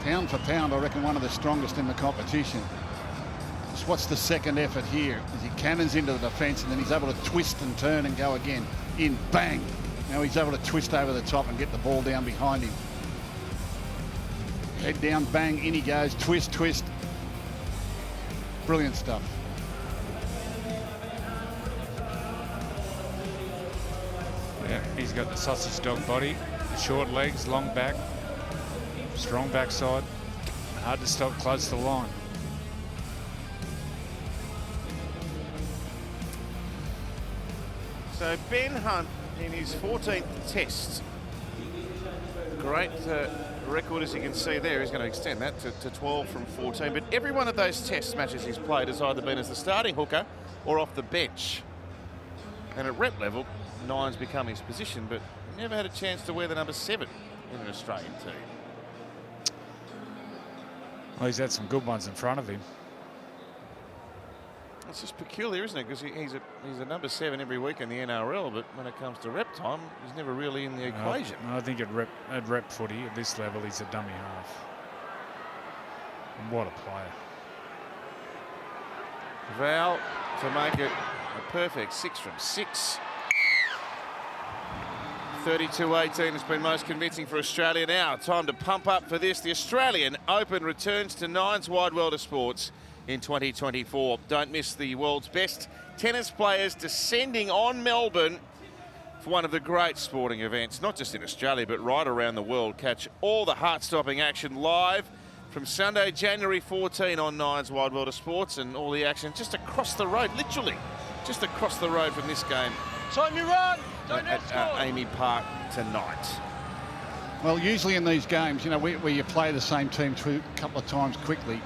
Pound for pound, I reckon one of the strongest in the competition. Just watch the second effort here as he cannons into the defence, and then he's able to twist and turn and go again. In, bang. Now he's able to twist over the top and get the ball down behind him. Head down, bang, in he goes, twist, twist. Brilliant stuff. Yeah, he's got the sausage dog body, short legs, long back, strong backside, hard to stop close to the line. So Ben Hunt in his 14th test. Great record, as you can see there. He's going to extend that to 12 from 14. But every one of those test matches he's played has either been as the starting hooker or off the bench. And at rep level, 9's become his position, but never had a chance to wear the number 7 in an Australian team. Well, he's had some good ones in front of him. It's just peculiar, isn't it? Because he's a number 7 every week in the NRL, but when it comes to rep time, he's never really in the equation. I think at rep footy, at this level, he's a dummy half. And what a player. Val to make it a perfect 6 from 6. 32-18 has been most convincing for Australia now. Time to pump up for this. The Australian Open returns to Nine's Wide World of Sports in 2024. Don't miss the world's best tennis players descending on Melbourne for one of the great sporting events, not just in Australia, but right around the world. Catch all the heart-stopping action live from Sunday, January 14 on Nine's Wide World of Sports, and all the action just across the road, literally, just across the road from this game. Time you run! At Amy Park tonight. Well, usually in these games, you know, where you play the same team a couple of times quickly,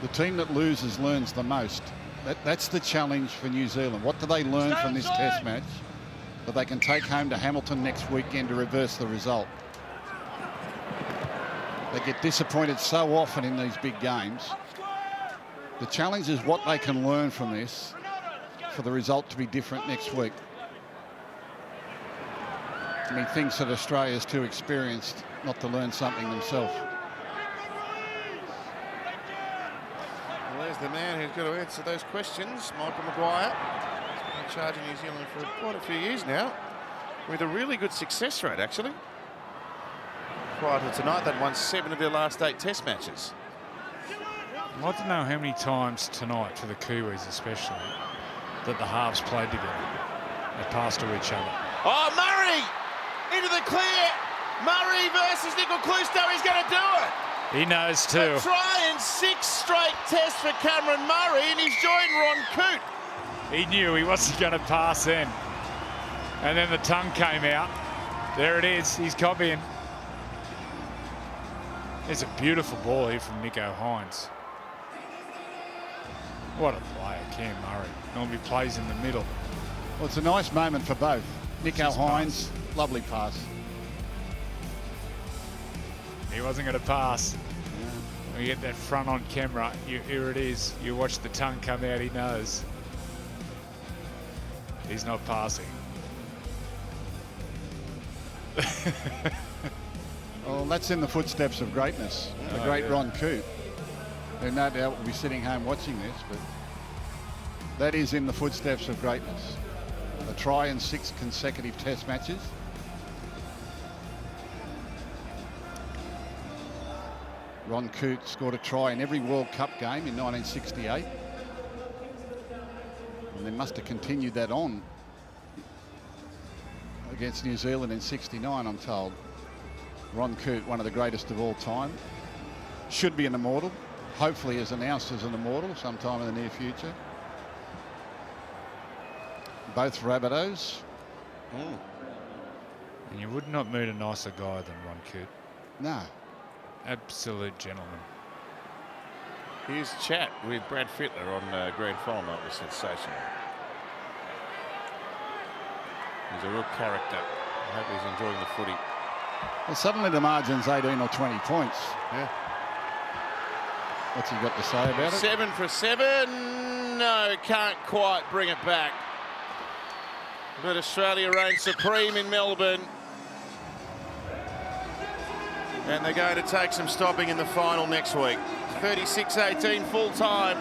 the team that loses learns the most. That's the challenge for New Zealand. What do they learn from this test match that they can take home to Hamilton next weekend to reverse the result? They get disappointed so often in these big games. The challenge is what they can learn from this for the result to be different next week. I mean, thinks that Australia's too experienced not to learn something themselves. Well, there's the man who's got to answer those questions, Michael Maguire. He's been in charge of New Zealand for quite a few years now, with a really good success rate, actually. Prior to tonight, they'd won 7 of their last 8 test matches. I'd like to know how many times tonight, for the Kiwis especially, that the halves played together. They passed to each other. Oh, Murray! Into the clear! Murray versus Nicol Clusto, he's going to do it! He knows too. A try in 6 straight tests for Cameron Murray, and he's joined Ron Coote. He knew he wasn't going to pass then. And then the tongue came out. There it is, he's copying. There's a beautiful ball here from Nico Hines. What a player, Cam Murray. Normally plays in the middle. Well, it's a nice moment for both. Nico Just Hines, lovely pass. He wasn't going to pass. When you get that front on camera, here it is. You watch the tongue come out, he knows. He's not passing. Well, that's in the footsteps of greatness. The great Ron Coote, who no doubt will be sitting home watching this, but that is in the footsteps of greatness. A try in 6 consecutive test matches. Ron Coote scored a try in every World Cup game in 1968. And they must have continued that on against New Zealand in 69, I'm told. Ron Coote, one of the greatest of all time. Should be an immortal. Hopefully is announced as an immortal sometime in the near future. Both Rabbitohs. And you would not meet a nicer guy than Ron Coote. No. Absolute gentleman. His chat with Brad Fittler on Grand Final night was sensational. He's a real character. I hope he's enjoying the footy. Well, suddenly the margin's 18 or 20 points. Yeah. What's he got to say about it? 7 for 7. No, can't quite bring it back. But Australia reigns supreme in Melbourne. And they're going to take some stopping in the final next week. 36-18 full time.